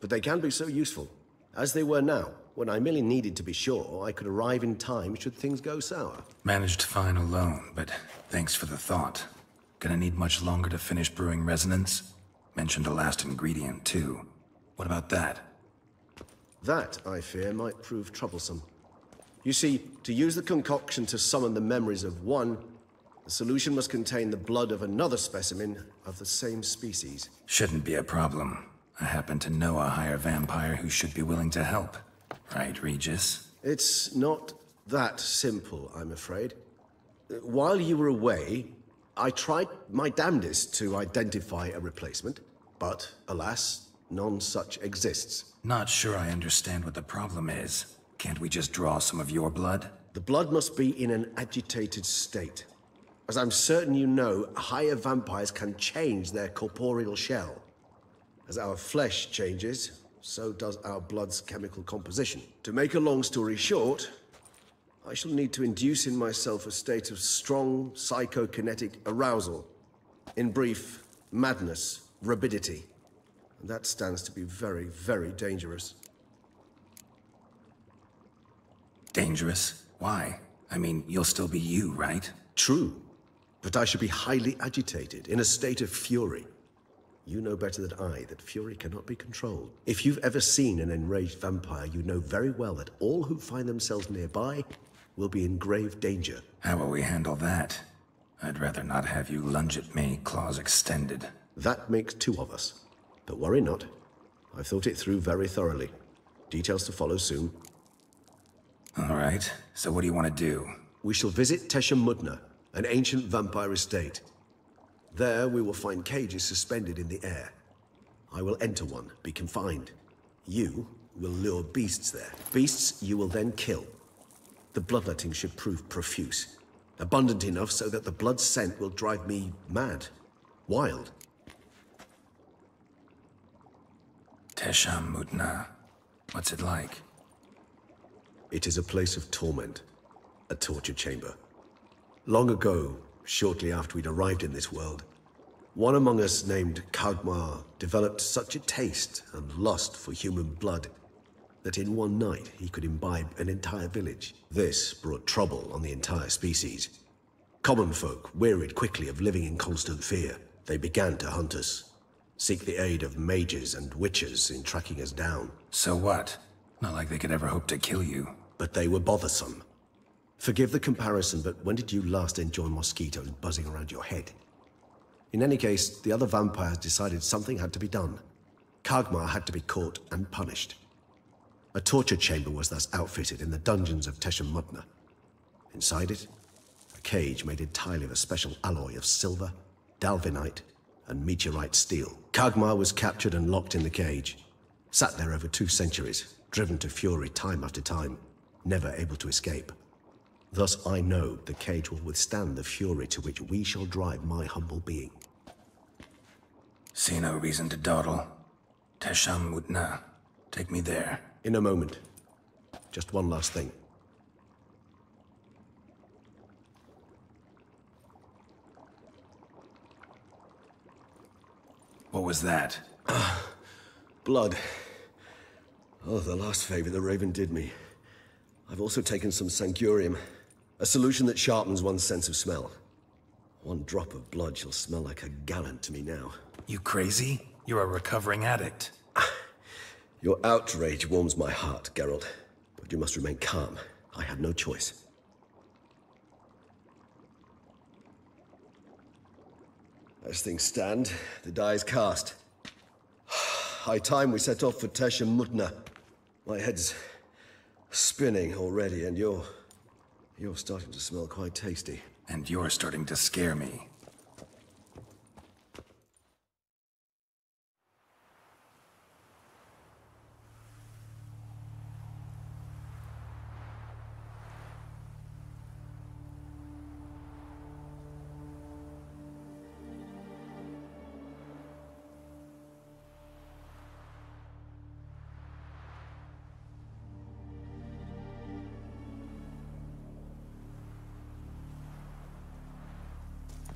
But they can be so useful, as they were now, when I merely needed to be sure I could arrive in time should things go sour. Managed fine alone, but thanks for the thought. Gonna need much longer to finish brewing resonance? Mentioned the last ingredient, too. What about that? That, I fear, might prove troublesome. You see, to use the concoction to summon the memories of one, the solution must contain the blood of another specimen of the same species. Shouldn't be a problem. I happen to know a higher vampire who should be willing to help. Right, Regis? It's not that simple, I'm afraid. While you were away, I tried my damnedest to identify a replacement, but alas, none such exists. Not sure I understand what the problem is. Can't we just draw some of your blood? The blood must be in an agitated state. As I'm certain you know, higher vampires can change their corporeal shell. As our flesh changes, so does our blood's chemical composition. To make a long story short, I shall need to induce in myself a state of strong psychokinetic arousal. In brief, madness, rabidity. And that stands to be very, very dangerous. Dangerous? Why? I mean, you'll still be you, right? True. But I should be highly agitated, in a state of fury. You know better than I that fury cannot be controlled. If you've ever seen an enraged vampire, you know very well that all who find themselves nearby will be in grave danger. How will we handle that? I'd rather not have you lunge at me, claws extended. That makes two of us. But worry not. I've thought it through very thoroughly. Details to follow soon. All right, so what do you want to do? We shall visit Teshem Mudna, an ancient vampire estate. There we will find cages suspended in the air. I will enter one, be confined. You will lure beasts there. Beasts you will then kill. The bloodletting should prove profuse. Abundant enough so that the blood scent will drive me mad. Wild. Teshem Mudna. What's it like? It is a place of torment. A torture chamber. Long ago, shortly after we'd arrived in this world, one among us named Kagmar developed such a taste and lust for human blood that in one night he could imbibe an entire village. This brought trouble on the entire species. Common folk wearied quickly of living in constant fear. They began to hunt us, seek the aid of mages and witches in tracking us down. So what? Not like they could ever hope to kill you. But they were bothersome. Forgive the comparison, but when did you last enjoy mosquitoes buzzing around your head? In any case, the other vampires decided something had to be done. Kagmar had to be caught and punished. A torture chamber was thus outfitted in the dungeons of Teshem Mudna. Inside it, a cage made entirely of a special alloy of silver, dalvinite, and meteorite steel. Kagmar was captured and locked in the cage. Sat there over 2 centuries, driven to fury time after time, never able to escape. Thus I know the cage will withstand the fury to which we shall drive my humble being. See no reason to dawdle. Teshem Mudna. Take me there. In a moment. Just one last thing. What was that? Blood. Oh, the last favor the Raven did me. I've also taken some Sancurium, a solution that sharpens one's sense of smell. 1 drop of blood shall smell like a gallon to me now. You crazy? You're a recovering addict. Your outrage warms my heart, Geralt. But you must remain calm. I had no choice. As things stand, the die is cast. High time we set off for Teshem Mudna. My head's spinning already, and you're starting to smell quite tasty. And you're starting to scare me.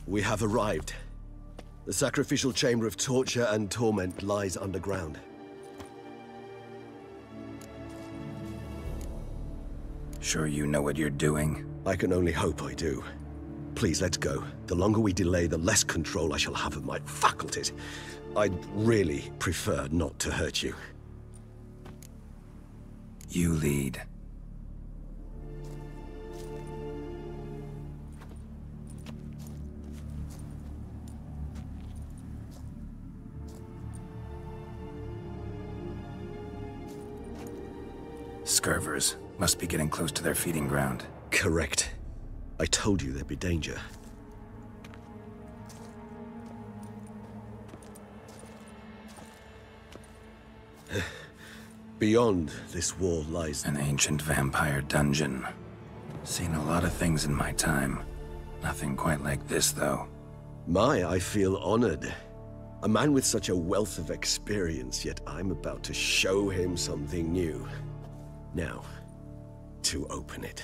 We have arrived. The sacrificial chamber of torture and torment lies underground. Sure you know what you're doing? I can only hope I do. Please, let's go. The longer we delay, the less control I shall have of my faculties. I'd really prefer not to hurt you. You lead. Scurvers must be getting close to their feeding ground. Correct. I told you there'd be danger. Beyond this wall lies an ancient vampire dungeon. Seen a lot of things in my time. Nothing quite like this, though. I feel honored. A man with such a wealth of experience, yet I'm about to show him something new. Now, to open it.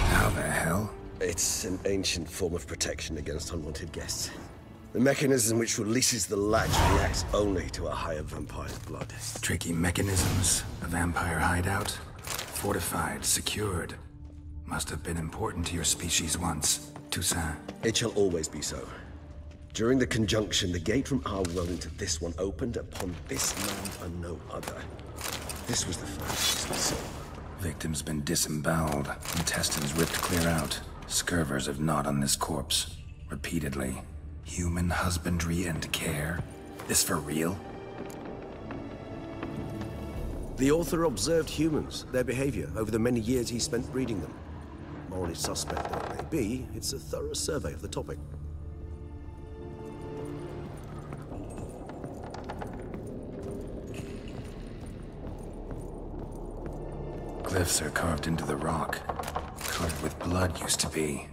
How the hell? It's an ancient form of protection against unwanted guests. The mechanism which releases the latch reacts only to a higher vampire's blood. Tricky mechanisms. A vampire hideout. Fortified, secured. Must have been important to your species once. Toussaint. It shall always be so. During the conjunction, the gate from our world into this one opened upon this land and no other. This was the first we saw. Victim's been disemboweled, intestines ripped clear out. Scurvers have gnawed on this corpse. Repeatedly. Human husbandry and care? This for real? The author observed humans, their behavior, over the many years he spent breeding them. Morally suspect though it may be, it's a thorough survey of the topic. Glyphs are carved into the rock. Carved with blood used to be.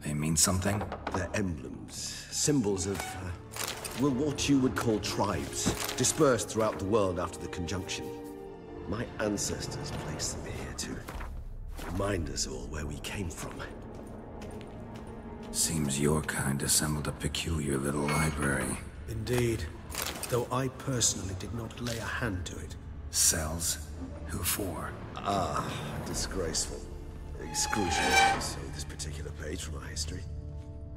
They mean something? They're emblems, symbols of, well, what you would call tribes, dispersed throughout the world after the conjunction. My ancestors placed them here to remind us all where we came from. Seems your kind assembled a peculiar little library. Indeed. Though I personally did not lay a hand to it. Cells? Who for? Disgraceful. Excruciating, so this particular page from our history.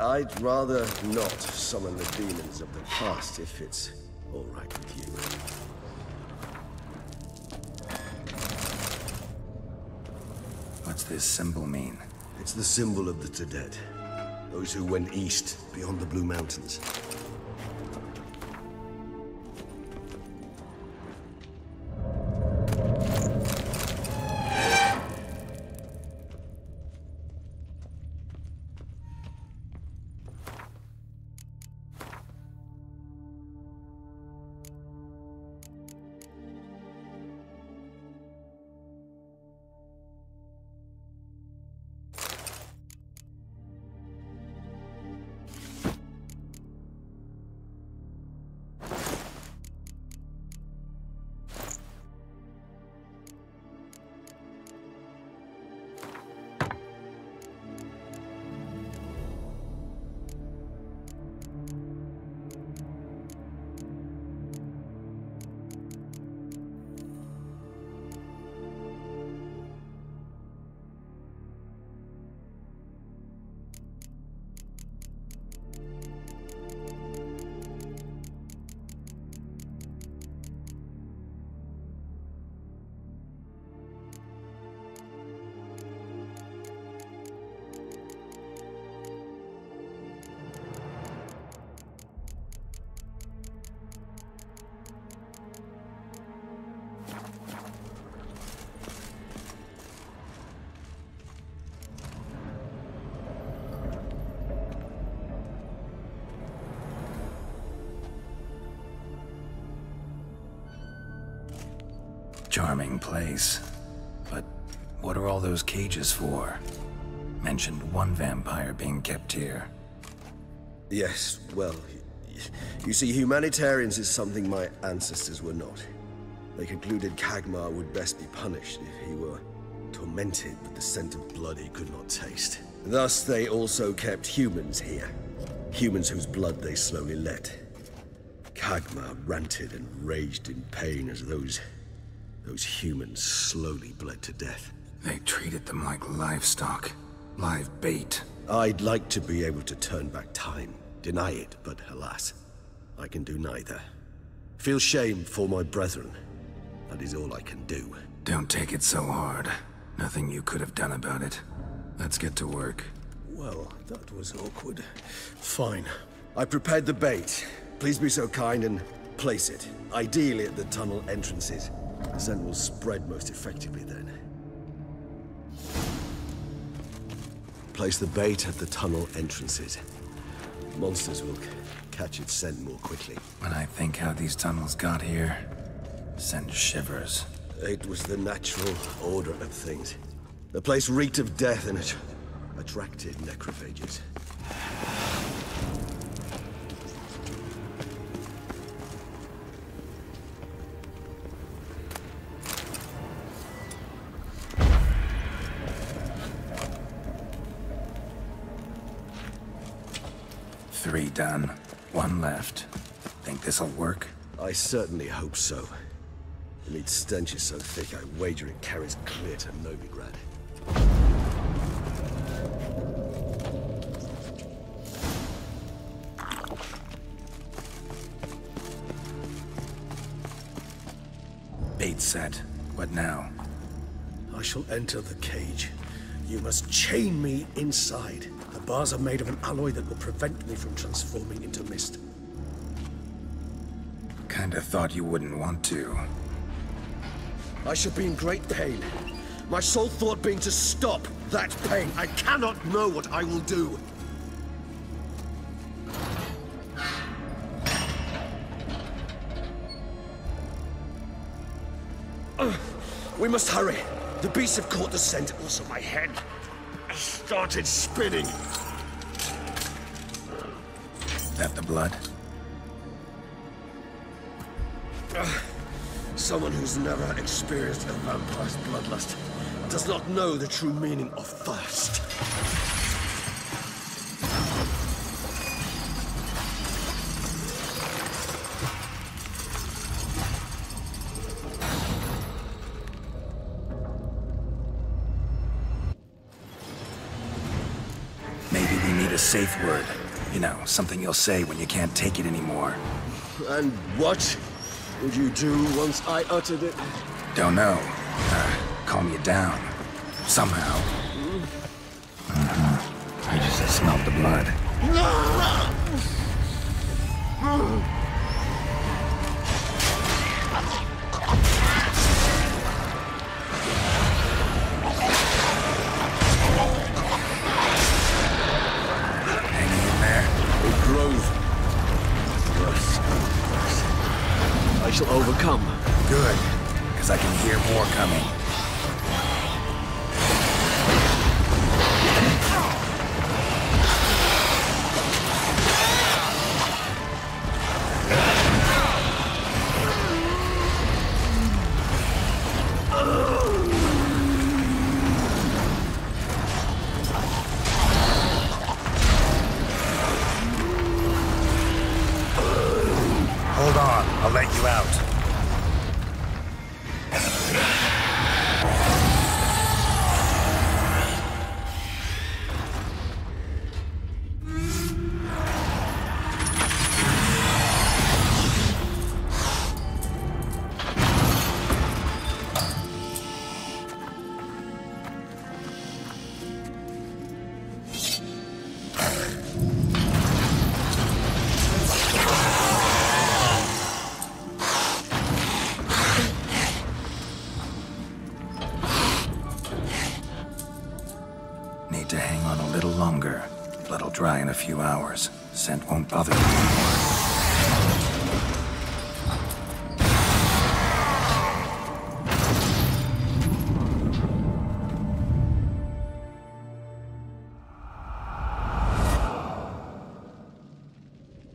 I'd rather not summon the demons of the past if it's all right with you. What's this symbol mean? It's the symbol of the dead. Those who went east, beyond the Blue Mountains. Charming place. But what are all those cages for? Mentioned one vampire being kept here. Yes, well, you see, humanitarians is something my ancestors were not. They concluded Kagmar would best be punished if he were tormented with the scent of blood he could not taste. Thus, they also kept humans here. Humans whose blood they slowly let. Kagmar ranted and raged in pain as those humans slowly bled to death. They treated them like livestock. Live bait. I'd like to be able to turn back time. Deny it, but alas, I can do neither. Feel shame for my brethren. That is all I can do. Don't take it so hard. Nothing you could have done about it. Let's get to work. Well, that was awkward. Fine. I prepared the bait. Please be so kind and place it. Ideally at the tunnel entrances. The scent will spread most effectively then. Place the bait at the tunnel entrances. Monsters will catch its scent more quickly. When I think how these tunnels got here, send shivers. It was the natural order of things. The place reeked of death and it attracted necrophages. Three done. One left. Think this'll work? I certainly hope so. The meat stench is so thick, I wager it carries clear to Novigrad. Bait set. What now? I shall enter the cage. You must chain me inside. The bars are made of an alloy that will prevent me from transforming into mist. Kinda thought you wouldn't want to. I shall be in great pain. My sole thought being to stop that pain. I cannot know what I will do. We must hurry. The beasts have caught the scent. Also, my head started spinning. That the blood? Someone who's never experienced a vampire's bloodlust does not know the true meaning of thirst. Maybe we need a safe word. You know, something you'll say when you can't take it anymore. And what would you do once I uttered it? Don't know. Calm you down. Somehow. I just smelled the blood. Hanging in there? It grows. I shall overcome. Good, because I can hear more coming. Hold on, I'll let you out. Need to hang on a little longer. Blood'll dry in a few hours. Scent won't bother you anymore.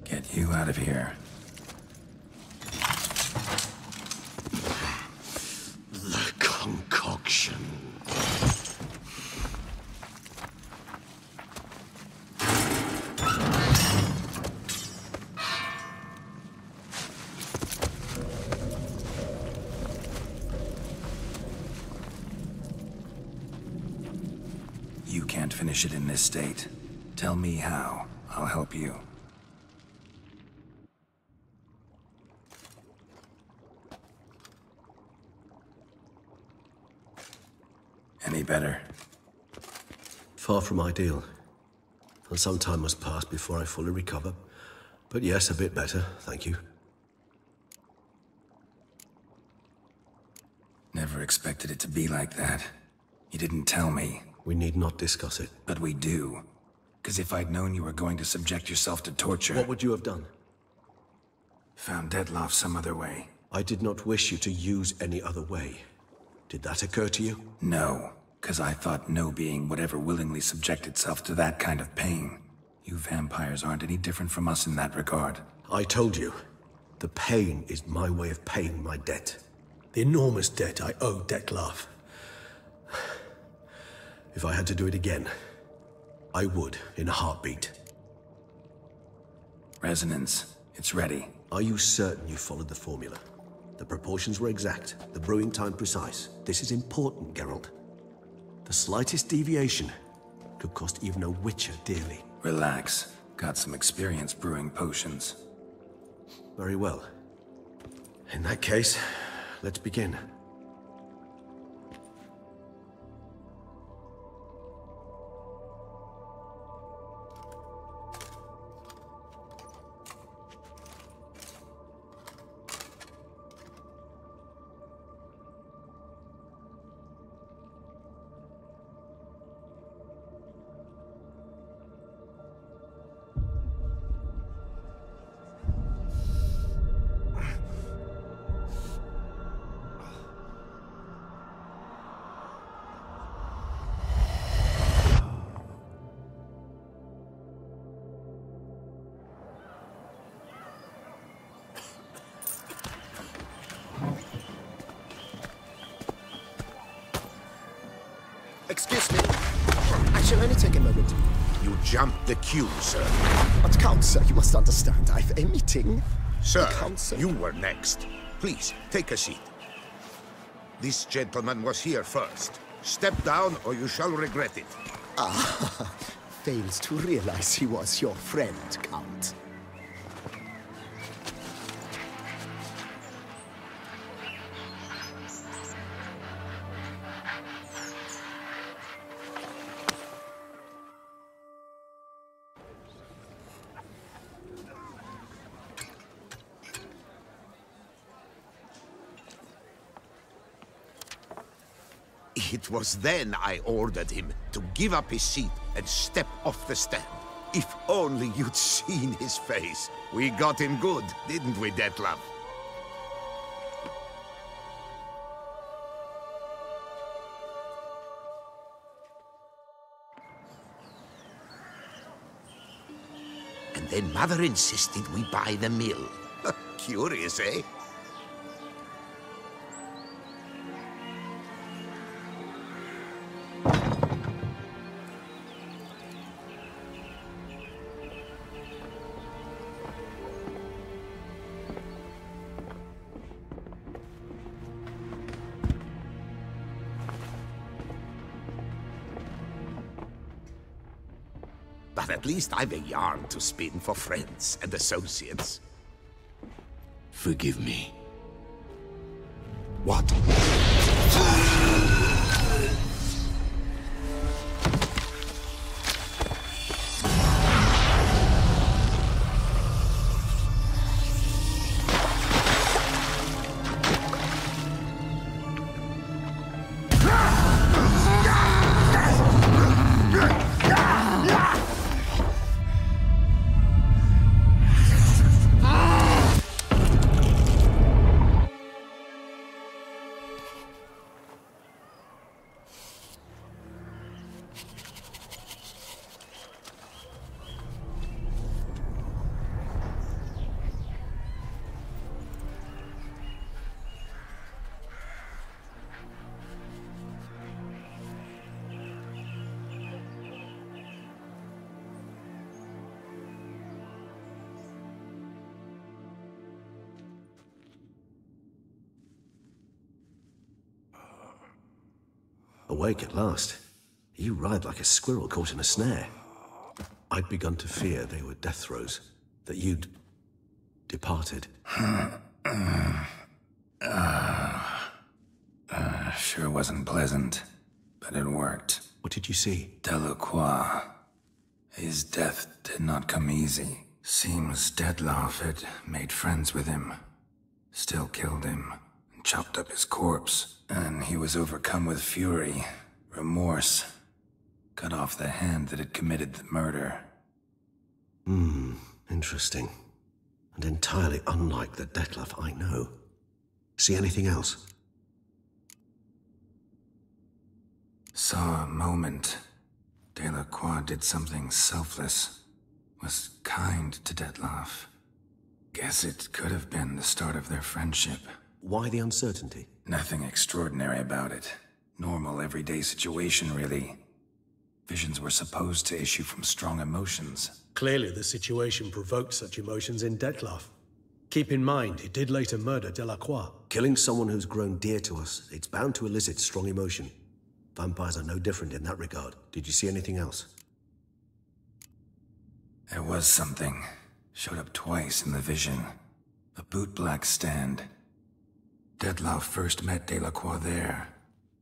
Get you out of here. The concoction. You can't finish it in this state. Tell me how. I'll help you. Any better? Far from ideal. And some time must pass before I fully recover. But yes, a bit better, thank you. Never expected it to be like that. You didn't tell me. We need not discuss it. But we do. Because if I'd known you were going to subject yourself to torture... What would you have done? Found Dettlaff some other way. I did not wish you to use any other way. Did that occur to you? No, because I thought no being would ever willingly subject itself to that kind of pain. You vampires aren't any different from us in that regard. I told you, the pain is my way of paying my debt. The enormous debt I owe Dettlaff. If I had to do it again, I would, in a heartbeat. Resonance. It's ready. Are you certain you followed the formula? The proportions were exact, the brewing time precise. This is important, Geralt. The slightest deviation could cost even a witcher dearly. Relax. Got some experience brewing potions. Very well. In that case, let's begin. Excuse me. I shall only take a moment. You jumped the queue, sir. But Count, sir, you must understand. I've a meeting. Sir, Count, sir. you were next. Please, take a seat. This gentleman was here first. Step down or you shall regret it. Ah, fails to realize he was your friend, Count. It was then I ordered him to give up his seat and step off the stand. If only you'd seen his face. We got him good, didn't we, Dettlaff? And then Mother insisted we buy the mill. Curious, eh? But at least I've a yarn to spin for friends and associates. Forgive me. What? Awake at last. You writhed like a squirrel caught in a snare. I'd begun to fear they were death throes, that you'd departed. Sure wasn't pleasant, but it worked. What did you see? Delacroix. His death did not come easy. Seems Dettlaff had made friends with him. Still killed him, and chopped up his corpse. And he was overcome with fury, remorse, Cut off the hand that had committed the murder. Interesting. And entirely unlike the Detlef I know. See anything else? Saw a moment. Delacroix did something selfless. Was kind to Detlef. Guess it could have been the start of their friendship. Why the uncertainty? Nothing extraordinary about it. Normal, everyday situation, really. Visions were supposed to issue from strong emotions. Clearly the situation provoked such emotions in Detlef. Keep in mind, he did later murder Delacroix. Killing someone who's grown dear to us, it's bound to elicit strong emotion. Vampires are no different in that regard. Did you see anything else? There was something. Showed up twice in the vision. A bootblack stand. Detlef first met Delacroix there.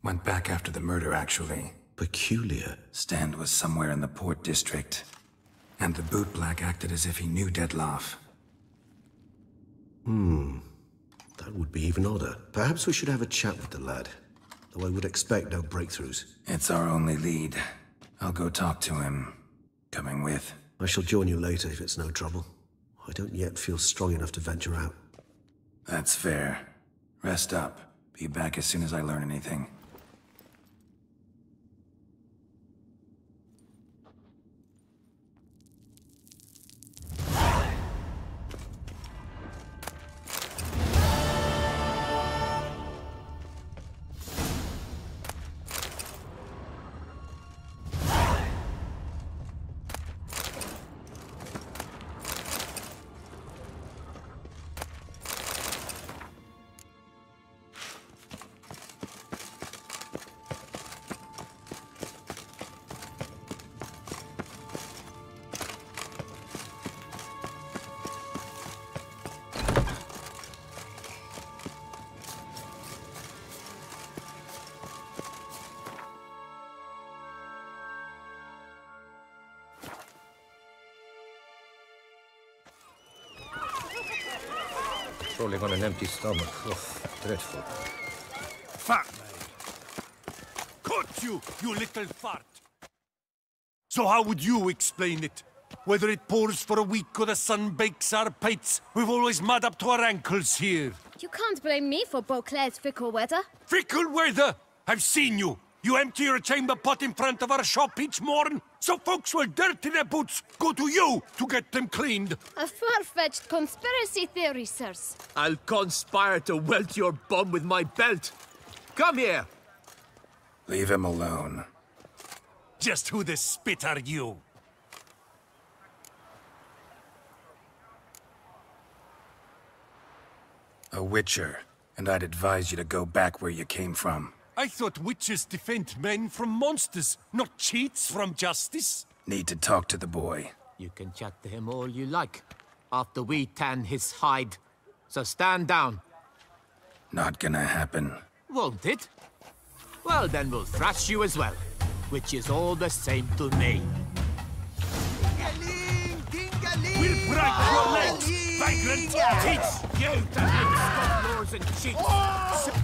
Went back after the murder, actually. Peculiar. Stand was somewhere in the Port District. And the bootblack acted as if he knew Detlef. That would be even odder. Perhaps we should have a chat with the lad. Though I would expect no breakthroughs. It's our only lead. I'll go talk to him. Coming with? I shall join you later if it's no trouble. I don't yet feel strong enough to venture out. That's fair. Rest up. Be back as soon as I learn anything. Rolling on an empty stomach. Oh, dreadful. Fat man! Caught you, you little fart! So how would you explain it? Whether it pours for a week or the sun bakes our pates, we've always mud up to our ankles here. You can't blame me for Beauclair's fickle weather. Fickle weather? I've seen you. You empty your chamber pot in front of our shop each morn, so folks will dirty their boots, go to you to get them cleaned. A far-fetched conspiracy theory, sirs. I'll conspire to welt your bum with my belt. Come here. Leave him alone. Just who the spit are you? A witcher, and I'd advise you to go back where you came from. I thought witches defend men from monsters, not cheats from justice. Need to talk to the boy. You can chat to him all you like, after we tan his hide. So stand down. Not gonna happen. Won't it? Well, then we'll thrash you as well, which is all the same to me. We'll break your legs, vagrant! Teach you to have scotlaws and cheats!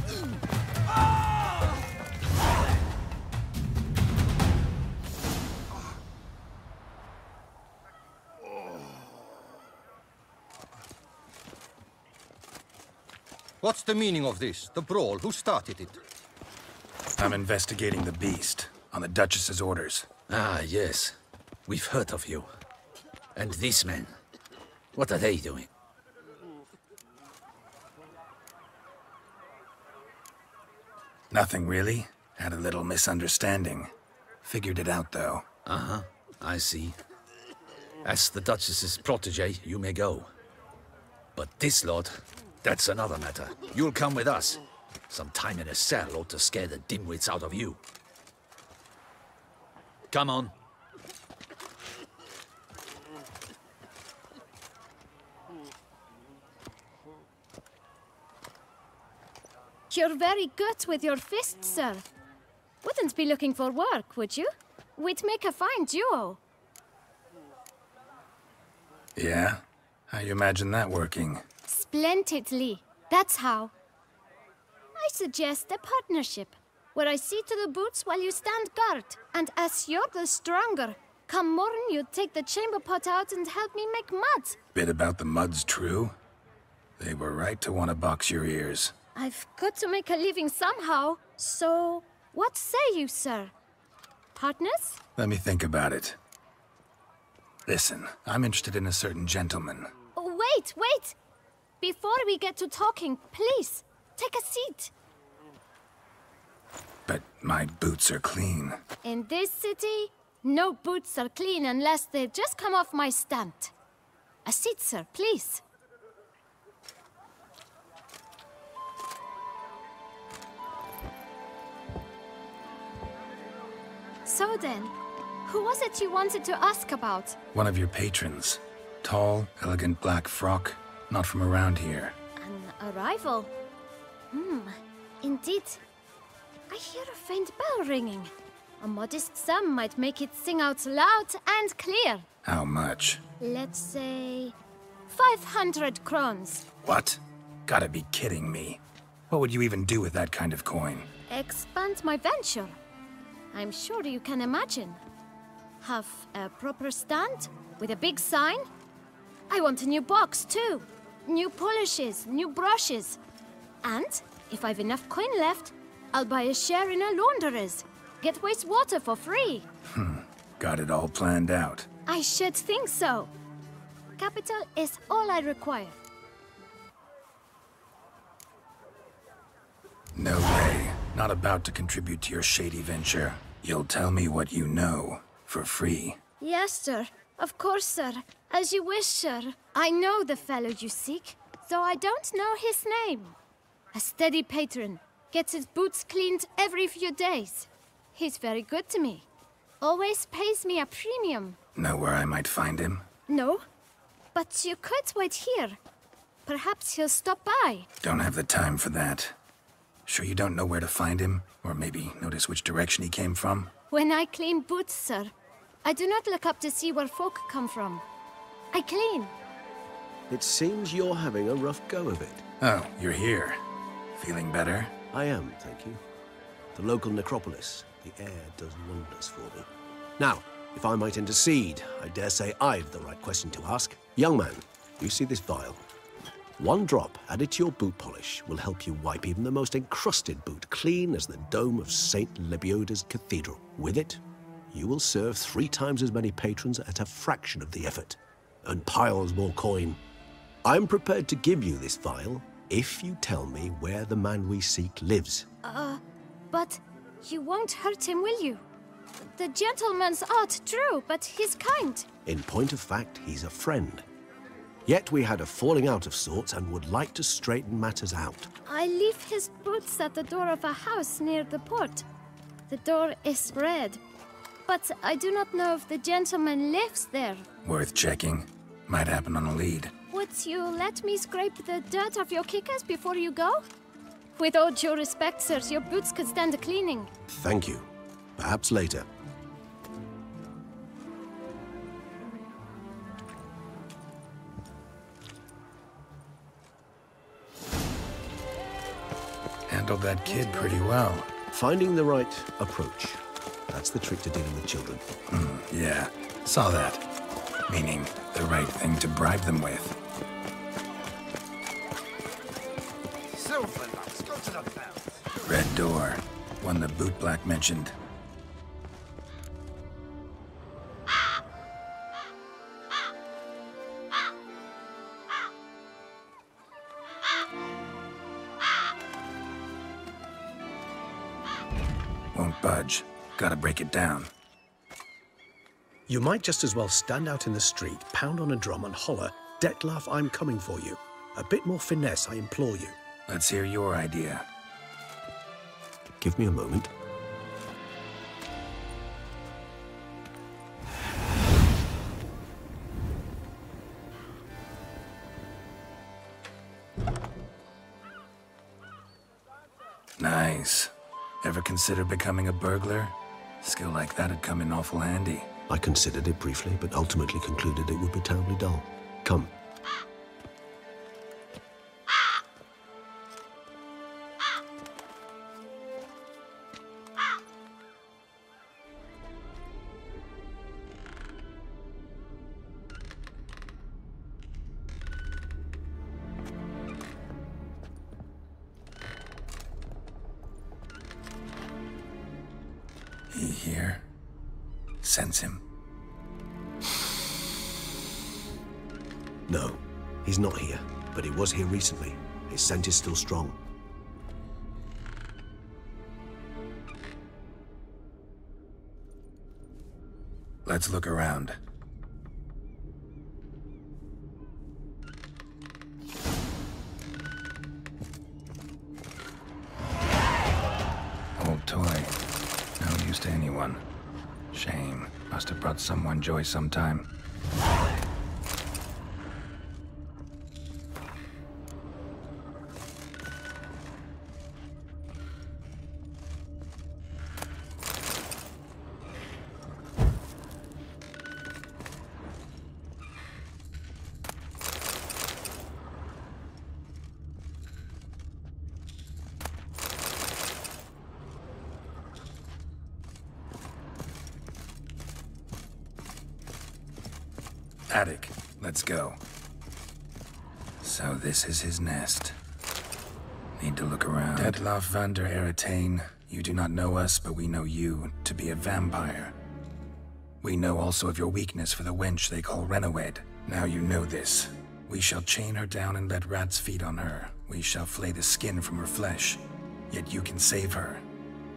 What's the meaning of this? The brawl? Who started it? I'm investigating the beast, on the Duchess's orders. Ah, yes. We've heard of you. And these men, what are they doing? Nothing really. Had a little misunderstanding. Figured it out, though. Uh-huh, I see. As the Duchess's protege, you may go. But this lot, that's another matter. You'll come with us. Some time in a cell ought to scare the dimwits out of you. Come on. You're very good with your fists, sir. Wouldn't be looking for work, would you? We'd make a fine duo. Yeah? How you imagine that working? Splendidly. That's how. I suggest a partnership. where I see to the boots while you stand guard. And as you're the stronger, come morn you take the chamber pot out and help me make mud. Bit about the mud's true? They were right to want to box your ears. I've got to make a living somehow, so what say you, sir? Partners? Let me think about it. Listen, I'm interested in a certain gentleman. Oh, wait! Before we get to talking, please, take a seat. But my boots are clean. In this city, no boots are clean unless they just come off my stand. A seat, sir, please. So then, who was it you wanted to ask about? One of your patrons. Tall, elegant black frock. Not from around here. An arrival? Indeed. I hear a faint bell ringing. A modest sum might make it sing out loud and clear. How much? Let's say 500 crowns. What? Gotta be kidding me. What would you even do with that kind of coin? Expand my venture. I'm sure you can imagine. Have a proper stand with a big sign. I want a new box too. New polishes, new brushes. And if I've enough coin left, I'll buy a share in a launderer's. Get wastewater for free. Got it all planned out. I should think so. Capital is all I require. No way. Not about to contribute to your shady venture. You'll tell me what you know, for free. Yes, sir. Of course, sir. As you wish, sir. I know the fellow you seek, though I don't know his name. A steady patron. Gets his boots cleaned every few days. He's very good to me. Always pays me a premium. Know where I might find him? No, but you could wait here. Perhaps he'll stop by. Don't have the time for that. Sure you don't know where to find him? Or maybe notice which direction he came from? When I clean boots, sir, I do not look up to see where folk come from. I clean. It seems you're having a rough go of it. Oh, you're here. Feeling better? I am, thank you. The local necropolis. The air does wonders for me. Now, if I might intercede, I dare say I've the right question to ask. Young man, you see this vial? One drop added to your boot polish will help you wipe even the most encrusted boot clean as the dome of St. Lebioda's Cathedral. With it, you will serve 3 times as many patrons at a fraction of the effort, and piles more coin. I'm prepared to give you this vial if you tell me where the man we seek lives. But you won't hurt him, will you? The gentleman's odd, true, but he's kind. In point of fact, he's a friend. Yet we had a falling out of sorts and would like to straighten matters out. I leave his boots at the door of a house near the port. The door is red, but I do not know if the gentleman lives there. Worth checking. Might happen on a lead. Would you let me scrape the dirt off your kickers before you go? With all due respect, sirs, your boots could stand a cleaning. Thank you. Perhaps later. Handled that kid pretty well. Finding the right approach. That's the trick to dealing with children. Yeah, saw that. Meaning, the right thing to bribe them with. Silverlocks, go to the belt. Red door. One the bootblack mentioned. Won't budge. Gotta break it down. You might just as well stand out in the street, pound on a drum and holler, "Detlef, I'm coming for you." A bit more finesse, I implore you. Let's hear your idea. Give me a moment. Nice. Ever consider becoming a burglar? Skill like that'd come in awful handy. I considered it briefly, but ultimately concluded it would be terribly dull. Come. sense him? No, he's not here, but he was here recently. His scent is still strong. Let's look around. Old toy. No use to anyone. Shame. Must have brought someone joy sometime. Attic. Let's go. So this is his nest. Need to look around. Detloff van der Eretain, you do not know us, but we know you to be a vampire. We know also of your weakness for the wench they call Renowed. Now you know this. We shall chain her down and let rats feed on her. We shall flay the skin from her flesh. Yet you can save her.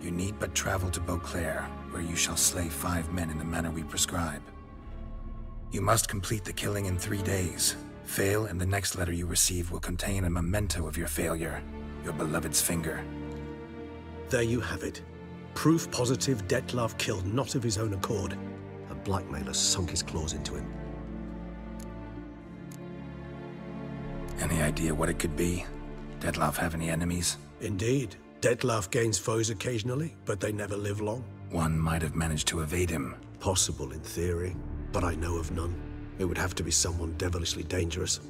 You need but travel to Beauclair, where you shall slay 5 men in the manner we prescribe. You must complete the killing in 3 days. Fail, and the next letter you receive will contain a memento of your failure. Your beloved's finger. There you have it. Proof positive Detlav killed not of his own accord. A blackmailer sunk his claws into him. Any idea what it could be? Detlav have any enemies? Indeed. Detlav gains foes occasionally, but they never live long. One might have managed to evade him. Possible in theory, but I know of none. It would have to be someone devilishly dangerous.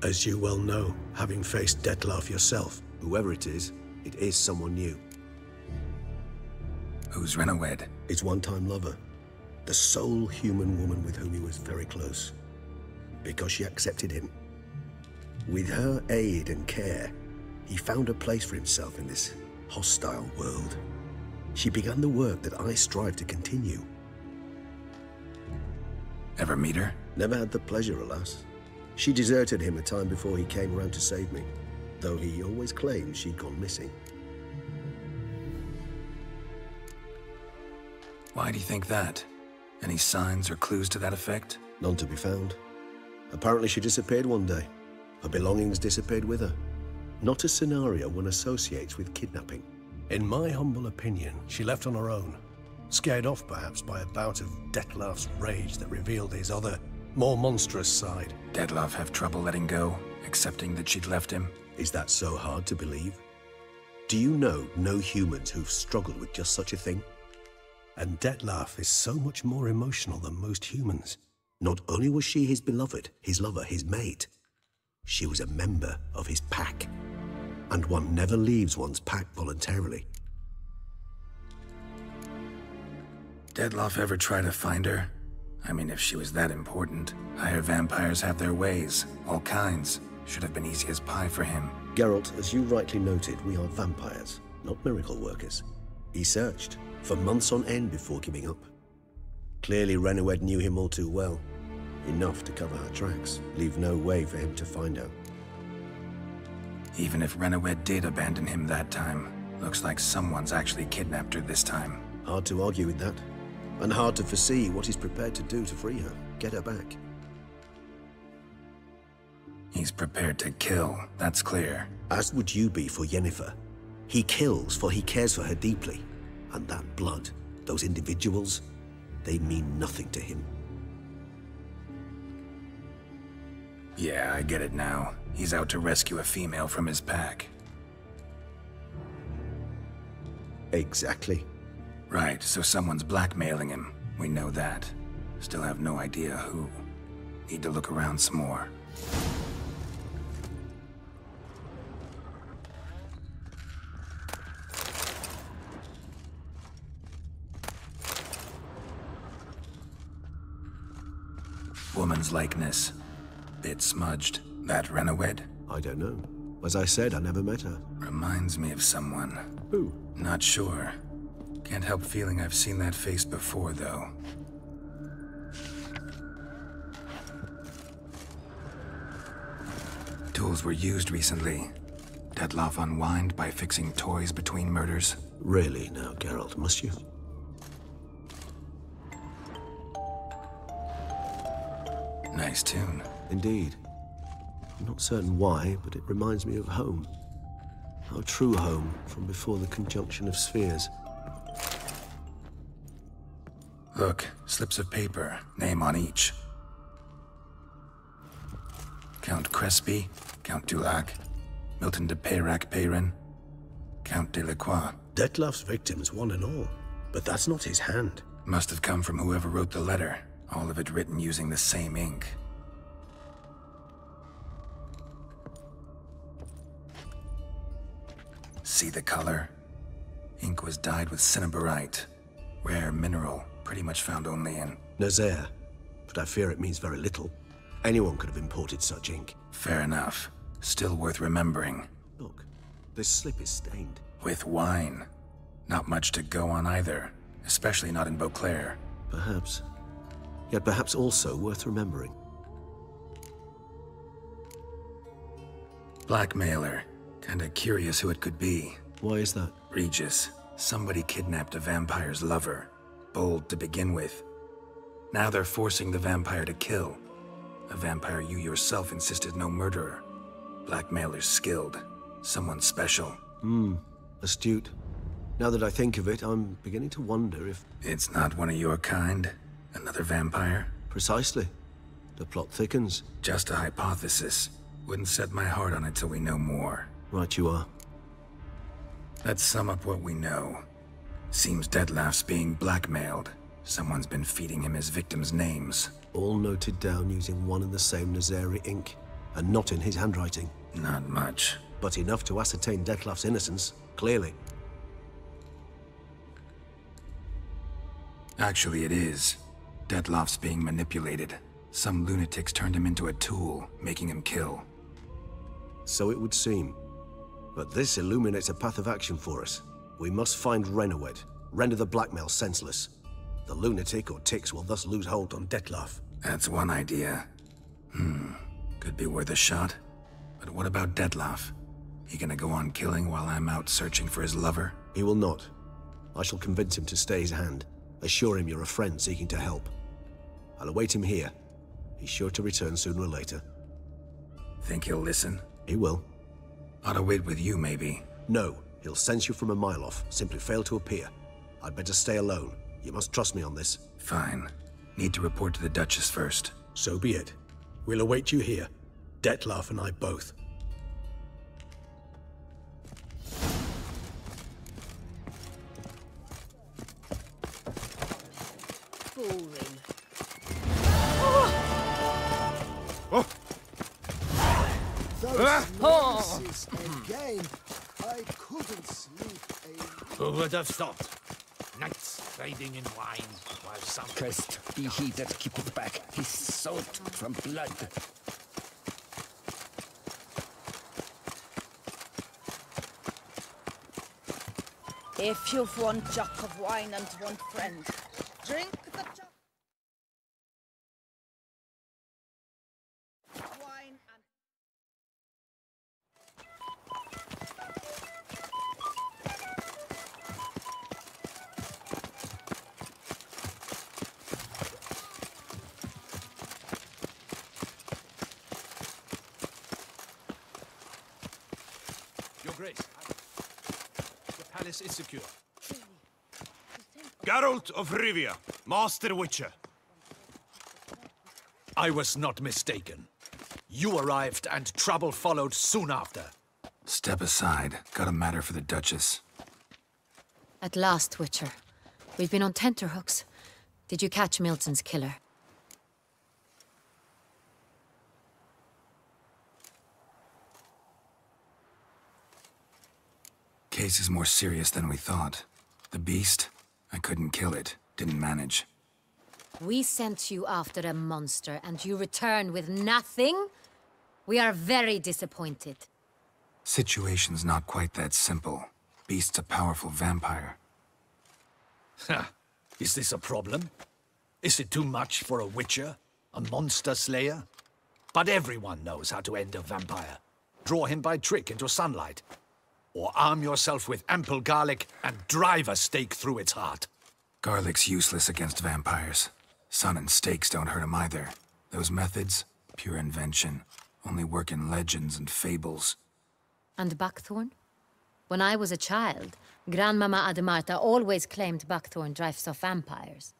As you well know, having faced Detlav yourself, whoever it is someone new. Who's Renowed? His one-time lover. The sole human woman with whom he was very close. Because she accepted him. With her aid and care, he found a place for himself in this hostile world. She began the work that I strive to continue. Ever meet her? Never had the pleasure, alas. She deserted him a time before he came around to save me, though he always claimed she'd gone missing. Why do you think that? Any signs or clues to that effect? None to be found. Apparently she disappeared one day. Her belongings disappeared with her. Not a scenario one associates with kidnapping. In my humble opinion, she left on her own. Scared off, perhaps, by a bout of Detlav's rage that revealed his other, more monstrous side. Detlav have trouble letting go, accepting that she'd left him? Is that so hard to believe? Do you know no humans who've struggled with just such a thing? And Detlav is so much more emotional than most humans. Not only was she his beloved, his lover, his mate, she was a member of his pack. And one never leaves one's pack voluntarily. Detlav ever try to find her? I mean, if she was that important. Higher vampires have their ways, all kinds. Should have been easy as pie for him. Geralt, as you rightly noted, we are vampires, not miracle workers. He searched, for months on end before giving up. Clearly Renowed knew him all too well. Enough to cover her tracks, leave no way for him to find her. Even if Renowed did abandon him that time, looks like someone's actually kidnapped her this time. Hard to argue with that. And hard to foresee what he's prepared to do to free her, get her back. He's prepared to kill, that's clear. As would you be for Yennefer. He kills for he cares for her deeply. And that blood, those individuals, they mean nothing to him. Yeah, I get it now. He's out to rescue a female from his pack. Exactly. Right, so someone's blackmailing him. We know that. Still have no idea who. Need to look around some more. Woman's likeness. Bit smudged. That Renowed? I don't know. As I said, I never met her. Reminds me of someone. Who? Not sure. Can't help feeling I've seen that face before, though. tools were used recently. Detloff unwind by fixing toys between murders. Really now, Geralt, must you? Nice tune. Indeed. I'm not certain why, but it reminds me of home. Our true home from before the conjunction of spheres. Look, slips of paper, name on each. Count Crespi, Count Dulac, Milton de Peyrac-Peyrin, Count Delacroix. Detloff's victims, one and all. But that's not his hand. Must have come from whoever wrote the letter, all of it written using the same ink. See the color? Ink was dyed with cinnabarite, rare mineral, pretty much found only in Nazaire, but I fear it means very little. Anyone could have imported such ink. Fair enough. Still worth remembering. Look, this slip is stained. With wine. Not much to go on either, especially not in Beauclair. Perhaps. Yet perhaps also worth remembering. Blackmailer. Kinda curious who it could be. Why is that? Regis. Somebody kidnapped a vampire's lover. Bold to begin with. Now they're forcing the vampire to kill. A vampire you yourself insisted no murderer. Blackmailer's skilled. Someone special. Astute. Now that I think of it, I'm beginning to wonder if... It's not one of your kind? Another vampire? Precisely. The plot thickens. Just a hypothesis. Wouldn't set my heart on it till we know more. Right you are. Let's sum up what we know. Seems Detloff's being blackmailed. Someone's been feeding him his victims' names. All noted down using one and the same Nazari ink, and not in his handwriting. Not much. But enough to ascertain Detloff's innocence, clearly. Actually, it is. Detloff's being manipulated. Some lunatics turned him into a tool, making him kill. So it would seem. But this illuminates a path of action for us. We must find Renowed, render the blackmail senseless. The lunatic or ticks will thus lose hold on Detloff. That's one idea. Could be worth a shot. But what about Detloff? He gonna go on killing while I'm out searching for his lover? He will not. I shall convince him to stay his hand. Assure him you're a friend seeking to help. I'll await him here. He's sure to return sooner or later. Think he'll listen? He will. Ought to wait with you, maybe. No, he'll sense you from a mile off. Simply fail to appear. I'd better stay alone. You must trust me on this. Fine. Need to report to the Duchess first. So be it. We'll await you here. Detloff and I both. Boring. Those noises again. I couldn't sleep Who would have thought? Knights trading in wine while some... Cursed be he that keepeth back his salt from blood. If you've one jug of wine and one friend, drink the jug. Wine and... Your Grace, the palace is secure. Geralt of Rivia, Master Witcher. I was not mistaken. You arrived and trouble followed soon after. Step aside. Got a matter for the Duchess. At last, Witcher. We've been on tenterhooks. Did you catch Milton's killer? Case is more serious than we thought. The beast? I couldn't kill it. Didn't manage. We sent you after a monster, and you return with nothing? We are very disappointed. Situation's not quite that simple. Beast's a powerful vampire. Ha! Is this a problem? Is it too much for a witcher? A monster slayer? But everyone knows how to end a vampire. Draw him by trick into sunlight. Or arm yourself with ample garlic and drive a stake through its heart. Garlic's useless against vampires. Sun and stakes don't hurt him either. Those methods, pure invention, only work in legends and fables. And buckthorn? When I was a child, Grandmama Ademarta always claimed buckthorn drives off vampires.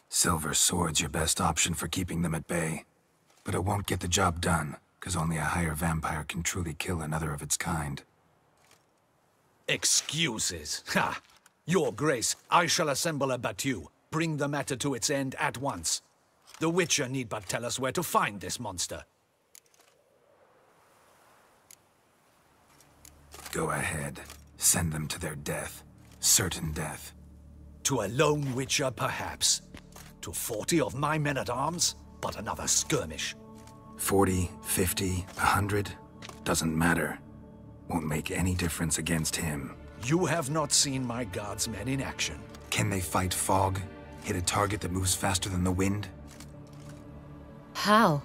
Silver sword's your best option for keeping them at bay. But it won't get the job done, because only a higher vampire can truly kill another of its kind. Excuses. Ha! Your Grace, I shall assemble a battue. Bring the matter to its end at once. The Witcher need but tell us where to find this monster. Go ahead. Send them to their death. Certain death. To a lone Witcher, perhaps. To 40 of my men-at-arms, but another skirmish. 40, 50, 100? Doesn't matter. Won't make any difference against him. You have not seen my guardsmen in action. Can they fight fog? Hit a target that moves faster than the wind? How?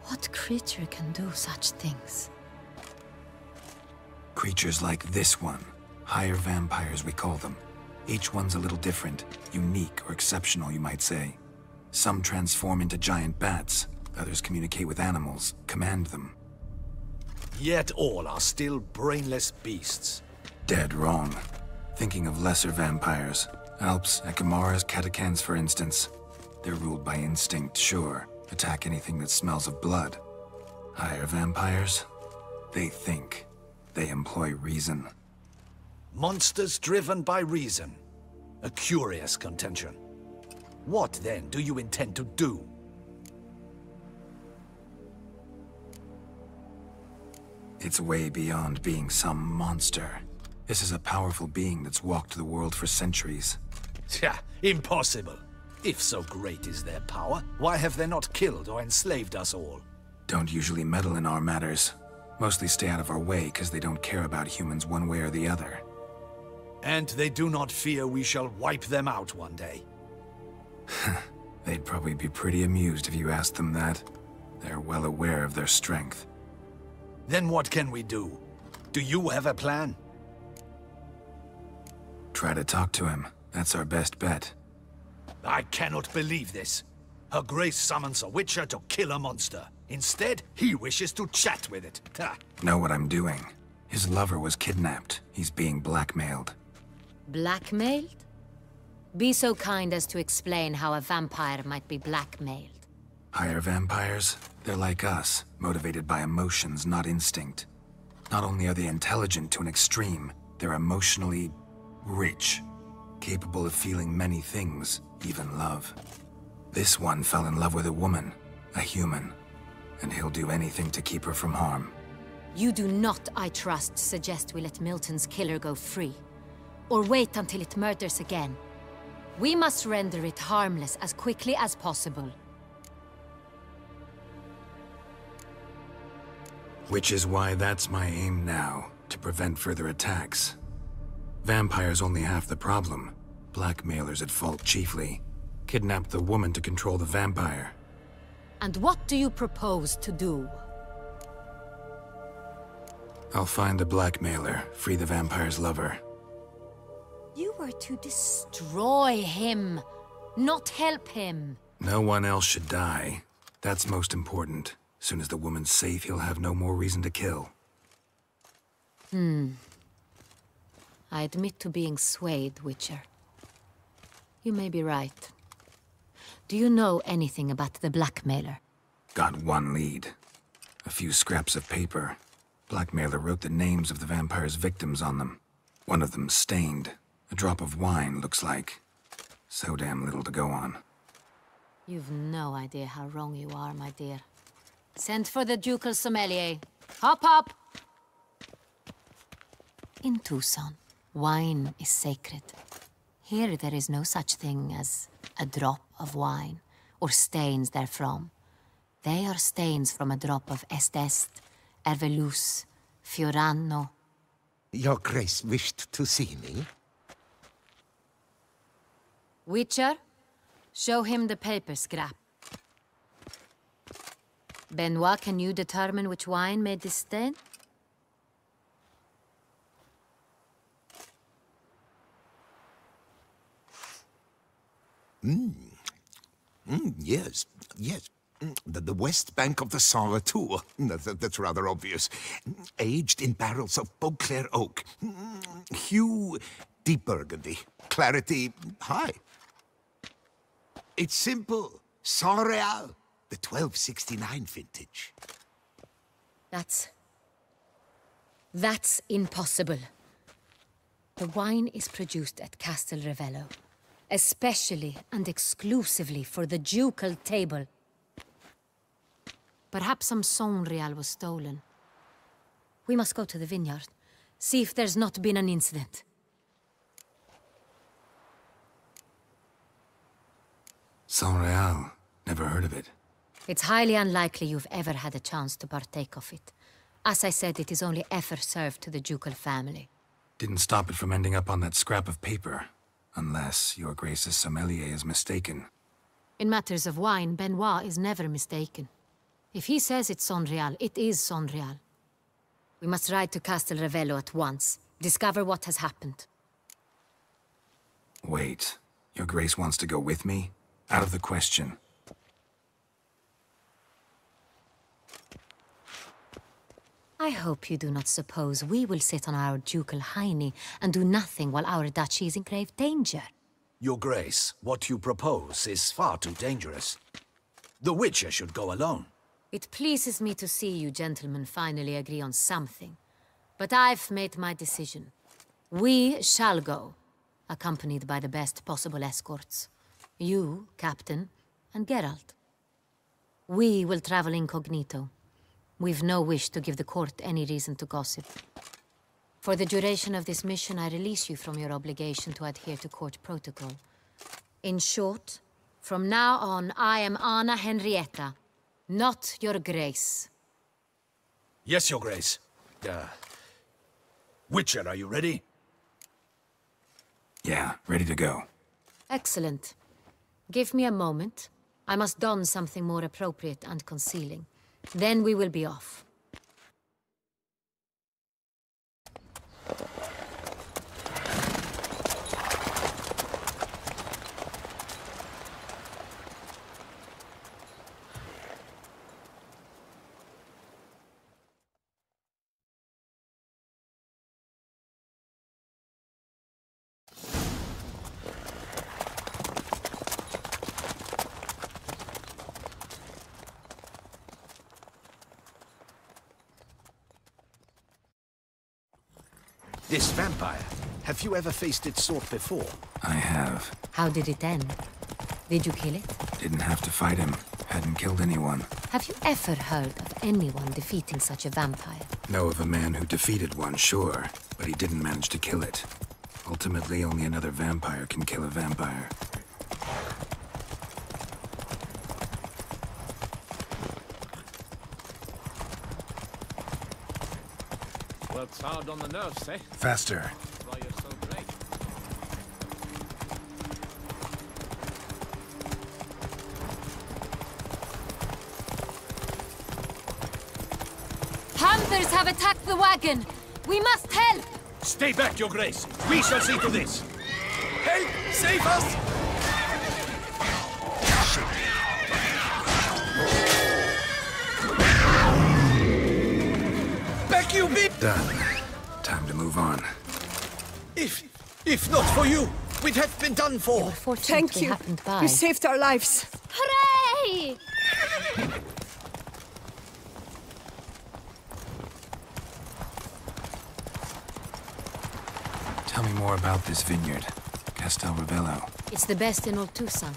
What creature can do such things? Creatures like this one. Higher vampires, we call them. Each one's a little different. Unique or exceptional, you might say. Some transform into giant bats. Others communicate with animals, command them. Yet all are still brainless beasts. Dead wrong. Thinking of lesser vampires. Alps, Ekamaras, Catacans, for instance. They're ruled by instinct, sure. Attack anything that smells of blood. Higher vampires? They think. They employ reason. Monsters driven by reason. A curious contention. What, then, do you intend to do? It's way beyond being some monster. This is a powerful being that's walked the world for centuries. Yeah, impossible. If so great is their power, why have they not killed or enslaved us all? Don't usually meddle in our matters. Mostly stay out of our way because they don't care about humans one way or the other. And they do not fear we shall wipe them out one day. They'd probably be pretty amused if you asked them that. They're well aware of their strength. Then what can we do? Do you have a plan? Try to talk to him. That's our best bet. I cannot believe this. Her Grace summons a Witcher to kill a monster. Instead, he wishes to chat with it. Ha. Know what I'm doing. His lover was kidnapped. He's being blackmailed. Blackmailed? Be so kind as to explain how a vampire might be blackmailed. Higher vampires? They're like us, motivated by emotions, not instinct. Not only are they intelligent to an extreme, they're emotionally rich, capable of feeling many things, even love. This one fell in love with a woman, a human, and he'll do anything to keep her from harm. You do not, I trust, suggest we let Milton's killer go free, or wait until it murders again. We must render it harmless as quickly as possible. Which is why that's my aim now, to prevent further attacks. Vampires only half the problem. Blackmailers at fault chiefly. Kidnapped the woman to control the vampire. And what do you propose to do? I'll find the blackmailer, free the vampire's lover. You were to destroy him, not help him. No one else should die. That's most important. Soon as the woman's safe, he'll have no more reason to kill. I admit to being swayed, Witcher. You may be right. Do you know anything about the blackmailer? Got one lead. A few scraps of paper. Blackmailer wrote the names of the vampire's victims on them. One of them stained. A drop of wine, looks like. So damn little to go on. You've no idea how wrong you are, my dear. Send for the ducal sommelier. Hop, hop! In Tucson, wine is sacred. Here there is no such thing as a drop of wine, or stains therefrom. They are stains from a drop of Est, Ervelus, Fiorano. Your Grace wished to see me? Witcher, show him the paper scrap. Benoit, can you determine which wine made this stain? Yes, yes. The west bank of the Saint Latour. That's rather obvious. Aged in barrels of Beauclair oak. Hue, deep burgundy. Clarity, high. It's simple. Saint Real, the 1269 vintage. That's impossible. The wine is produced at Castel Ravello, especially and exclusively for the ducal table. Perhaps some Saint Real was stolen. We must go to the vineyard, see if there's not been an incident. Saint Real. Never heard of it. It's highly unlikely you've ever had a chance to partake of it. As I said, it is only ever served to the ducal family. Didn't stop it from ending up on that scrap of paper. Unless your Grace's sommelier is mistaken. In matters of wine, Benoit is never mistaken. If he says it's Saint Real, it is Saint Real. We must ride to Castel Ravello at once. Discover what has happened. Wait. Your Grace wants to go with me? Out of the question. I hope you do not suppose we will sit on our ducal hiney and do nothing while our duchy is in grave danger. Your Grace, what you propose is far too dangerous. The Witcher should go alone. It pleases me to see you gentlemen finally agree on something. But I've made my decision. We shall go, accompanied by the best possible escorts. You, Captain, and Geralt. We will travel incognito. We've no wish to give the court any reason to gossip. For the duration of this mission, I release you from your obligation to adhere to court protocol. In short, from now on, I am Anna Henrietta, not your Grace. Yes, Your Grace. Witcher, are you ready? Yeah, ready to go. Excellent. Give me a moment. I must don something more appropriate and concealing. Then we will be off. This vampire, have you ever faced its sort before? I have. How did it end? Did you kill it? Didn't have to fight him. Hadn't killed anyone. Have you ever heard of anyone defeating such a vampire? Know of a man who defeated one, sure, but he didn't manage to kill it. Ultimately, only another vampire can kill a vampire. Well, it's hard on the nerves, eh? Faster. That's why you're so great. Panthers have attacked the wagon! We must help! Stay back, Your Grace. We shall see to this. Help! Save us! Back, you beep! Done. Time to move on. If not for you, we'd have been done for. Thank you. You saved our lives. Hooray! Tell me more about this vineyard. Castel Ravello. It's the best in old Toussaint.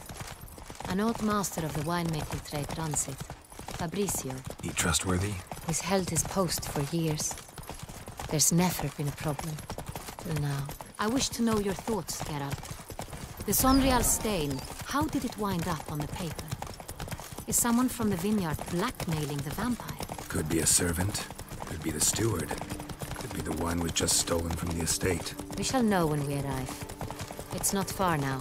An old master of the winemaking trade runs it. Fabricio. He trustworthy? He's held his post for years. There's never been a problem. Till now. I wish to know your thoughts, Geralt. The Saint Real stain, how did it wind up on the paper? Is someone from the vineyard blackmailing the vampire? Could be a servant. Could be the steward. Could be the one was just stolen from the estate. We shall know when we arrive. It's not far now.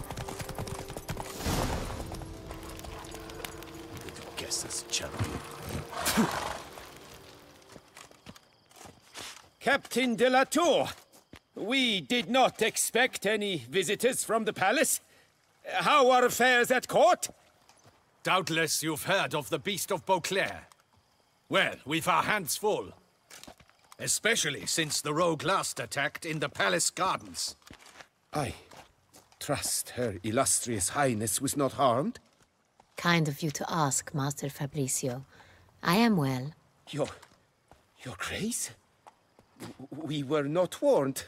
Guess that's challenging. Captain de la Tour, we did not expect any visitors from the palace. How are affairs at court? Doubtless you've heard of the Beast of Beauclair. Well, we've our hands full. Especially since the rogue last attacked in the palace gardens. I trust Her Illustrious Highness was not harmed? Kind of you to ask, Master Fabricio. I am well. Your Grace? We were not warned.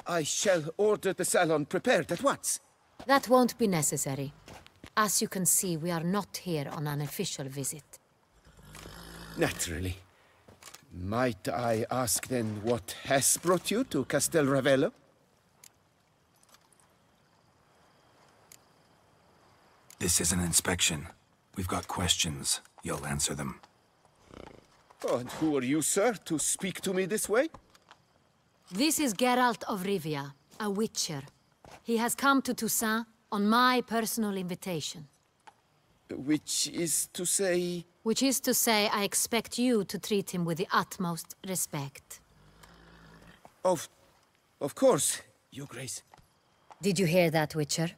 I shall order the salon prepared at once. That won't be necessary. As you can see, we are not here on an official visit. Naturally. Might I ask then what has brought you to Castel Ravello? This is an inspection. We've got questions. You'll answer them. Oh, and who are you, sir, to speak to me this way? This is Geralt of Rivia, a witcher. He has come to Toussaint on my personal invitation. Which is to say... Which is to say, I expect you to treat him with the utmost respect. Of course, Your Grace. Did you hear that, Witcher?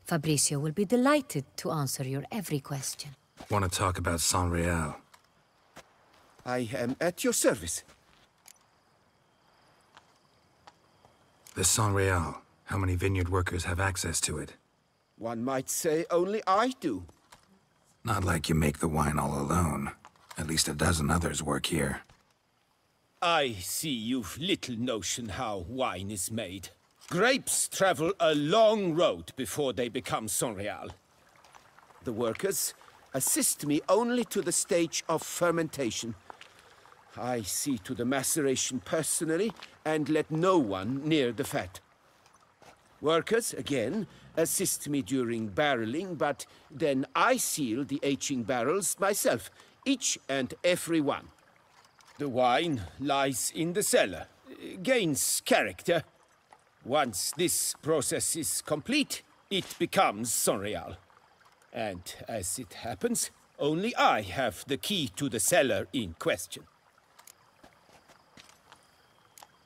Fabricio will be delighted to answer your every question. Want to talk about Saint-Réal? I am at your service. The Saint-Réal. How many vineyard workers have access to it? One might say only I do. Not like you make the wine all alone. At least a dozen others work here. I see you've little notion how wine is made. Grapes travel a long road before they become Saint-Réal. The workers assist me only to the stage of fermentation. I see to the maceration personally and let no one near the fat. Workers, again, assist me during barreling, but then I seal the aging barrels myself, each and every one. The wine lies in the cellar, gains character. Once this process is complete, it becomes Saint-Réal. And as it happens, only I have the key to the cellar in question.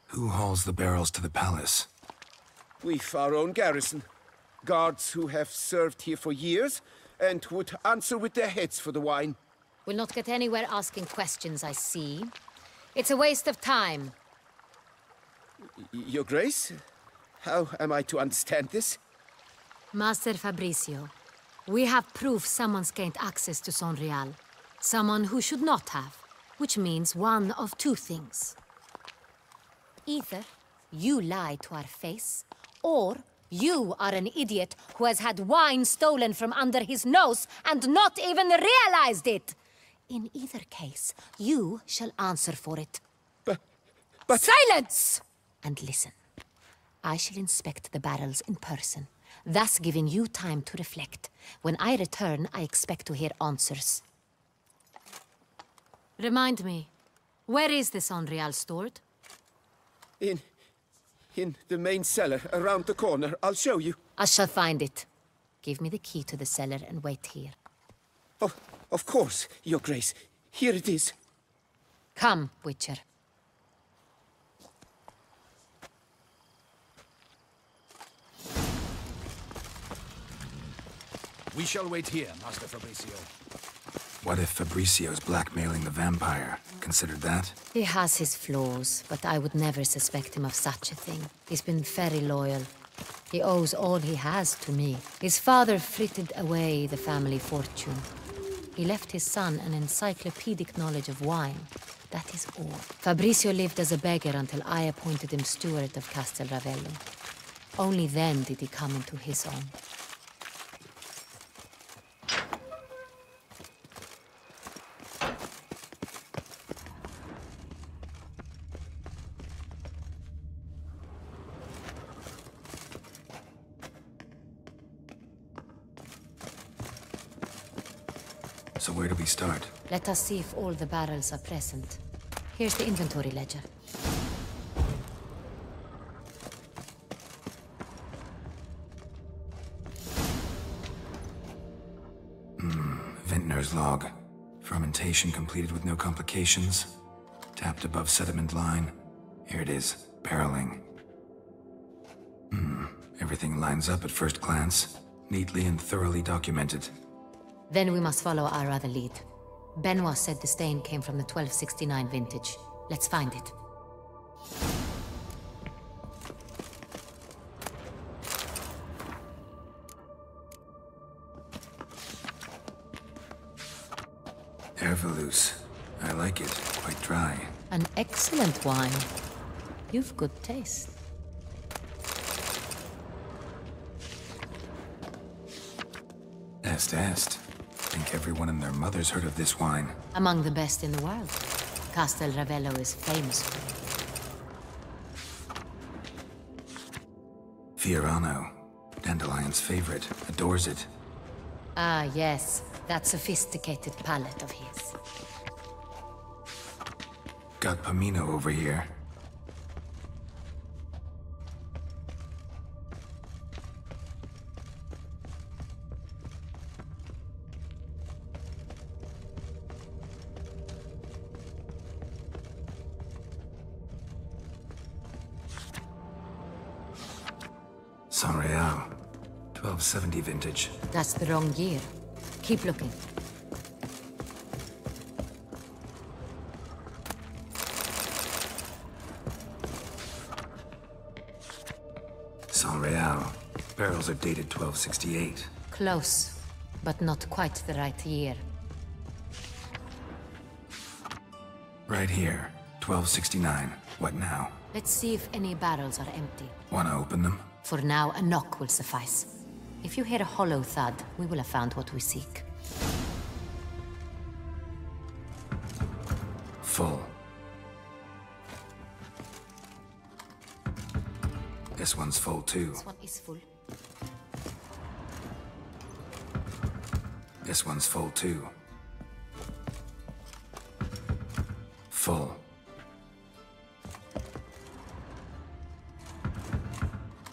Who hauls the barrels to the palace? We've our own garrison. Guards who have served here for years and would answer with their heads for the wine. We'll not get anywhere asking questions, I see. It's a waste of time. Your Grace? How am I to understand this? Master Fabricio, we have proof someone's gained access to Saint-Réal. Someone who should not have. Which means one of two things. Either you lie to our face, or you are an idiot who has had wine stolen from under his nose and not even realized it. In either case, you shall answer for it. But... Silence! And listen. I shall inspect the barrels in person, thus giving you time to reflect. When I return, I expect to hear answers. Remind me, where is the Saint-Réal stored? In the main cellar, around the corner. I'll show you. I shall find it. Give me the key to the cellar and wait here. Oh, of course, Your Grace. Here it is. Come, Witcher. We shall wait here, Master Fabricio. What if Fabricio's blackmailing the vampire? Considered that? He has his flaws, but I would never suspect him of such a thing. He's been very loyal. He owes all he has to me. His father frittered away the family fortune. He left his son an encyclopedic knowledge of wine. That is all. Fabricio lived as a beggar until I appointed him steward of Castel Ravello. Only then did he come into his own. So where do we start? Let us see if all the barrels are present. Here's the inventory ledger. Vintner's log. Fermentation completed with no complications. Tapped above sediment line. Here it is, barreling. Everything lines up at first glance. Neatly and thoroughly documented. Then we must follow our other lead. Benoit said the stain came from the 1269 vintage. Let's find it. Ervelous. I like it. Quite dry. An excellent wine. You've good taste. Est. Think everyone and their mother's heard of this wine. Among the best in the world. Castel Ravello is famous for it. Fiorano. Dandelion's favorite. Adores it. Ah, yes. That sophisticated palate of his. Got Pomino over here. Saint-Réal. 1270 vintage. That's the wrong year. Keep looking. Saint-Réal. Barrels are dated 1268. Close, but not quite the right year. Right here. 1269. What now? Let's see if any barrels are empty. Wanna open them? For now, a knock will suffice. If you hear a hollow thud, we will have found what we seek. Full. This one's full too. This one is full. This one's full too. Full.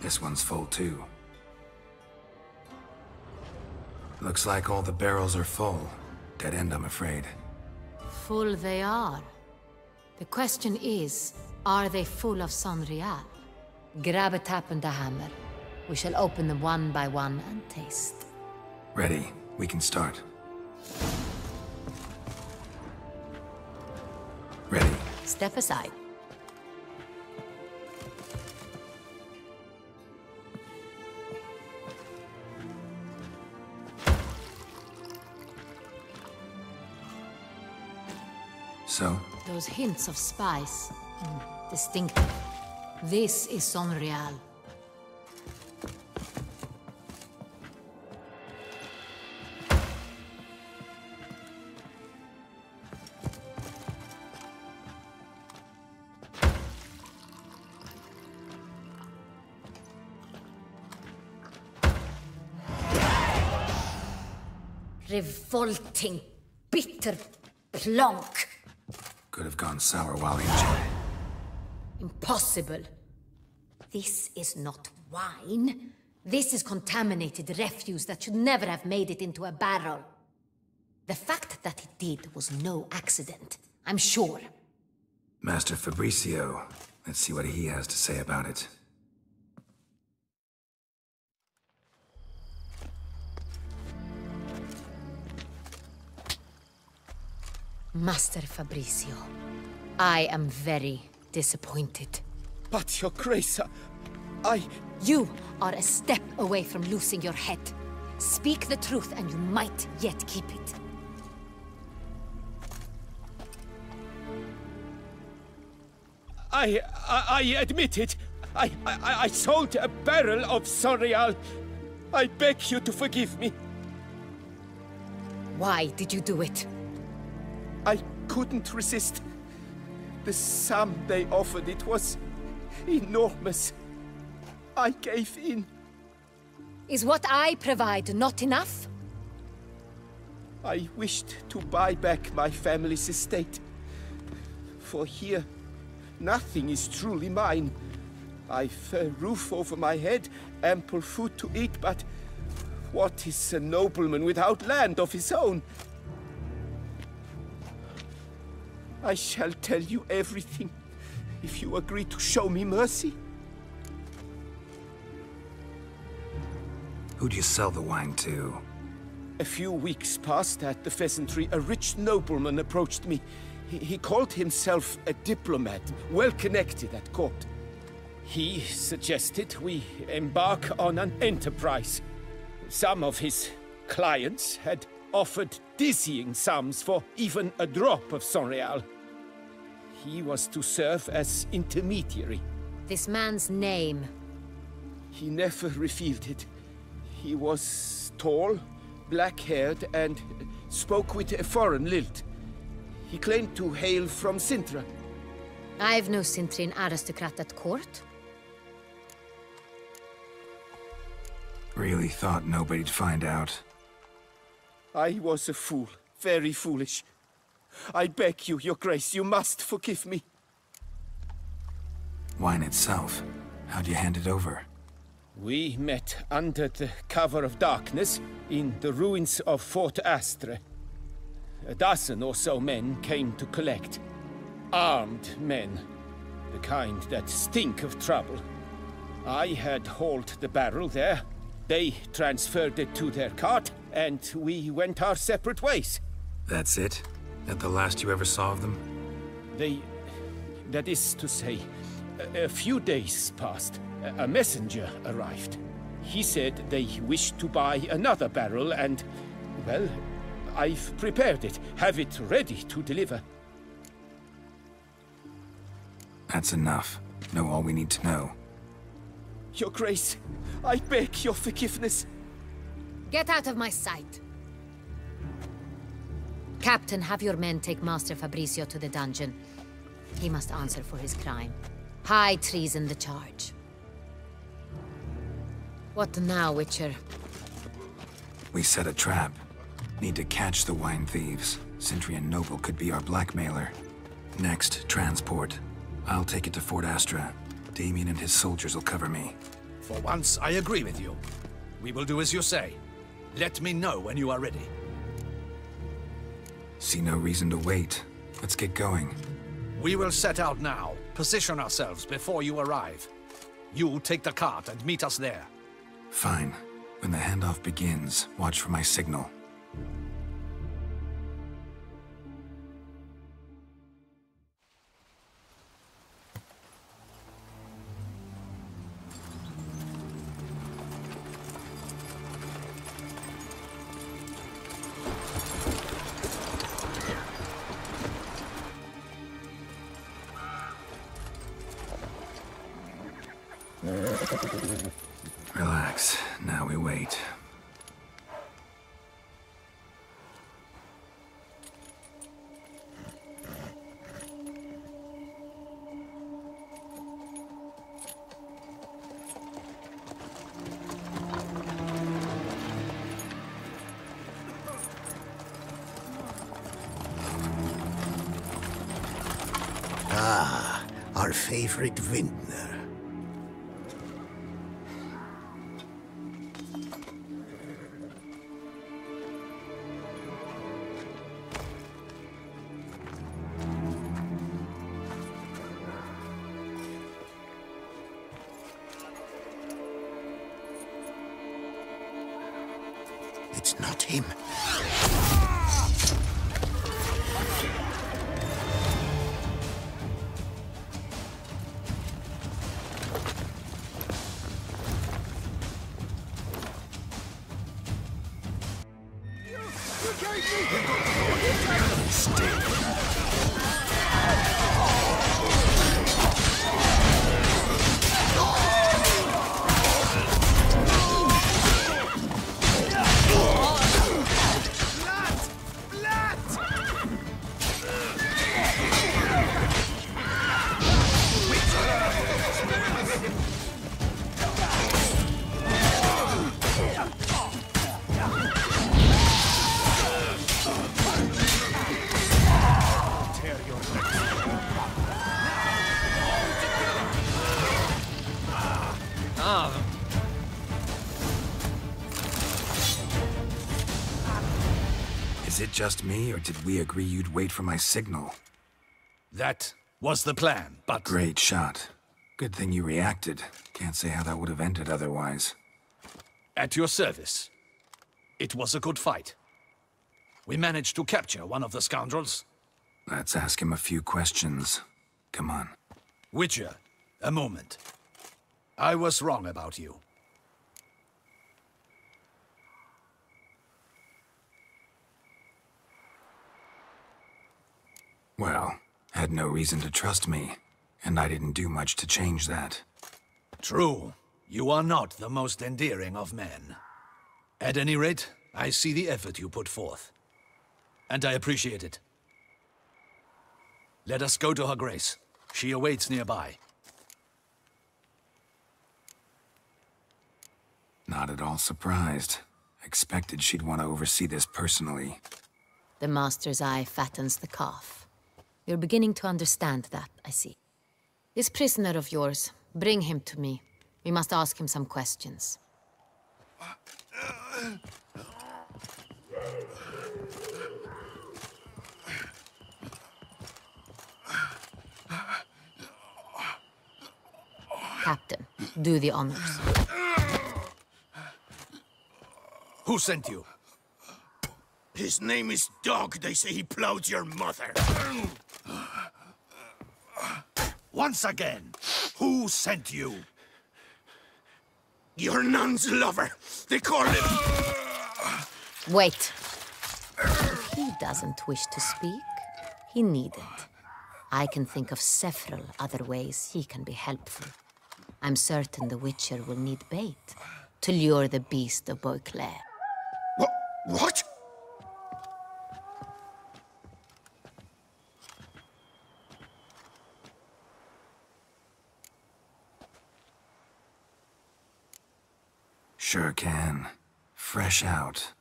This one's full too. Looks like all the barrels are full. Dead end, I'm afraid. Full they are. The question is, are they full of Saint-Réal? Grab a tap and a hammer. We shall open them one by one and taste. Ready. We can start. Ready. Step aside. So? Those hints of spice. Distinctive. This is Saint-Réal. Revolting, bitter plonk. Could have gone sour while aging. Impossible. This is not wine. This is contaminated refuse that should never have made it into a barrel. The fact that it did was no accident, I'm sure. Master Fabricio. Let's see what he has to say about it. Master Fabricio, I am very disappointed. But, Your Grace, You are a step away from losing your head. Speak the truth and you might yet keep it. I admit it. I sold a barrel of Saint-Réal. I beg you to forgive me. Why did you do it? I couldn't resist. The sum they offered, it was enormous. I gave in. Is what I provide not enough? I wished to buy back my family's estate. For here, nothing is truly mine. I've a roof over my head, ample food to eat, but what is a nobleman without land of his own? I shall tell you everything, if you agree to show me mercy. Who do you sell the wine to? A few weeks past at the pheasantry, a rich nobleman approached me. He called himself a diplomat, well connected at court. He suggested we embark on an enterprise. Some of his clients had offered dizzying sums for even a drop of Sonreal. He was to serve as intermediary. This man's name? He never revealed it. He was tall, black-haired, and spoke with a foreign lilt. He claimed to hail from Sintra. I've no Sintrin aristocrat at court. Really thought nobody'd find out. I was a fool, very foolish. I beg you, Your Grace, you must forgive me. Wine itself, how'd you hand it over? We met under the cover of darkness in the ruins of Fort Astre. A dozen or so men came to collect. Armed men, the kind that stink of trouble. I had hauled the barrel there. They transferred it to their cart, and we went our separate ways. That's it? That the last you ever saw of them? That is to say, a few days passed. A messenger arrived. He said they wished to buy another barrel and, well, I've prepared it. Have it ready to deliver. That's enough. Know all we need to know. Your Grace, I beg your forgiveness. Get out of my sight. Captain, have your men take Master Fabrizio to the dungeon. He must answer for his crime. High treason the charge. What now, Witcher? We set a trap. Need to catch the wine thieves. Sentry and Noble could be our blackmailer. Next, transport. I'll take it to Fort Astra. Damien and his soldiers will cover me. For once, I agree with you. We will do as you say. Let me know when you are ready. See no reason to wait. Let's get going. We will set out now. Position ourselves before you arrive. You take the cart and meet us there. Fine. When the handoff begins, watch for my signal. Relax. Now we wait. Ah, our favorite vintner. It's not him. Is it just me, or did we agree you'd wait for my signal? That was the plan, but... Great shot. Good thing you reacted. Can't say how that would have ended otherwise. At your service. It was a good fight. We managed to capture one of the scoundrels. Let's ask him a few questions. Come on. Witcher, a moment. I was wrong about you. Well, had no reason to trust me, and I didn't do much to change that. True. You are not the most endearing of men. At any rate, I see the effort you put forth. And I appreciate it. Let us go to her grace. She awaits nearby. Not at all surprised. Expected she'd want to oversee this personally. The master's eye fattens the calf. You're beginning to understand that, I see. This prisoner of yours, bring him to me. We must ask him some questions. Captain, do the honors. Who sent you? His name is Dog. They say he plowed your mother. Once again, who sent you? Your nun's lover. They call him... Wait. If he doesn't wish to speak, he needn't. I can think of several other ways he can be helpful. I'm certain the Witcher will need bait to lure the beast of Beauclair. What? Sure can. Fresh out.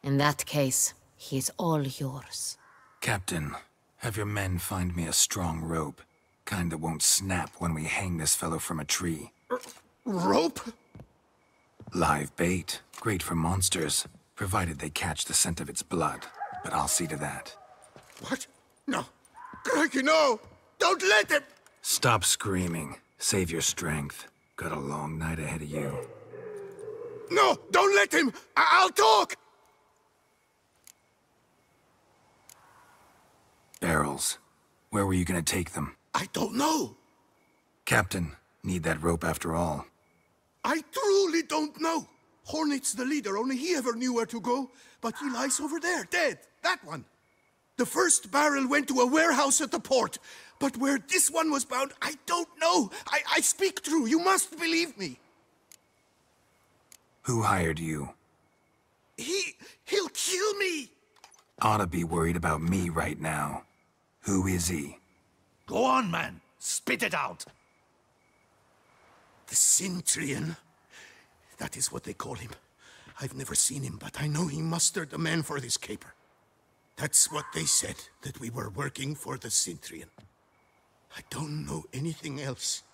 In that case, he's all yours. Captain, have your men find me a strong rope. Kind that won't snap when we hang this fellow from a tree. Rope? Live bait. Great for monsters, provided they catch the scent of its blood. But I'll see to that. What? No. Crikey, no! Don't let him! Stop screaming. Save your strength. Got a long night ahead of you. No! Don't let him! I'll talk! Barrels. Where were you gonna take them? I don't know. Captain, need that rope after all. I truly don't know. Hornet's the leader, only he ever knew where to go. But he lies over there, dead. That one. The first barrel went to a warehouse at the port. But where this one was bound, I don't know. I speak true. You must believe me. Who hired you? He'll kill me. Ought to be worried about me right now. Who is he? Go on, man. Spit it out. The Cintrian. That is what they call him. I've never seen him, but I know he mustered the men for this caper. That's what they said, that we were working for the Cintrian. I don't know anything else.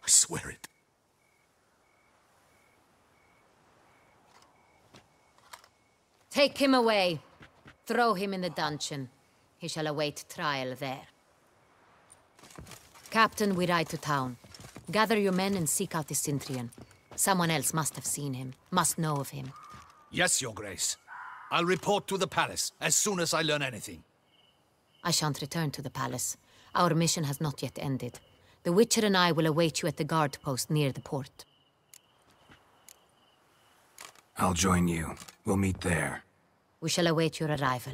I swear it. Take him away. Throw him in the dungeon. He shall await trial there. Captain, we ride to town. Gather your men and seek out the Cintrian. Someone else must have seen him, must know of him. Yes, Your Grace. I'll report to the palace as soon as I learn anything. I shan't return to the palace. Our mission has not yet ended. The Witcher and I will await you at the guard post near the port. I'll join you. We'll meet there. We shall await your arrival.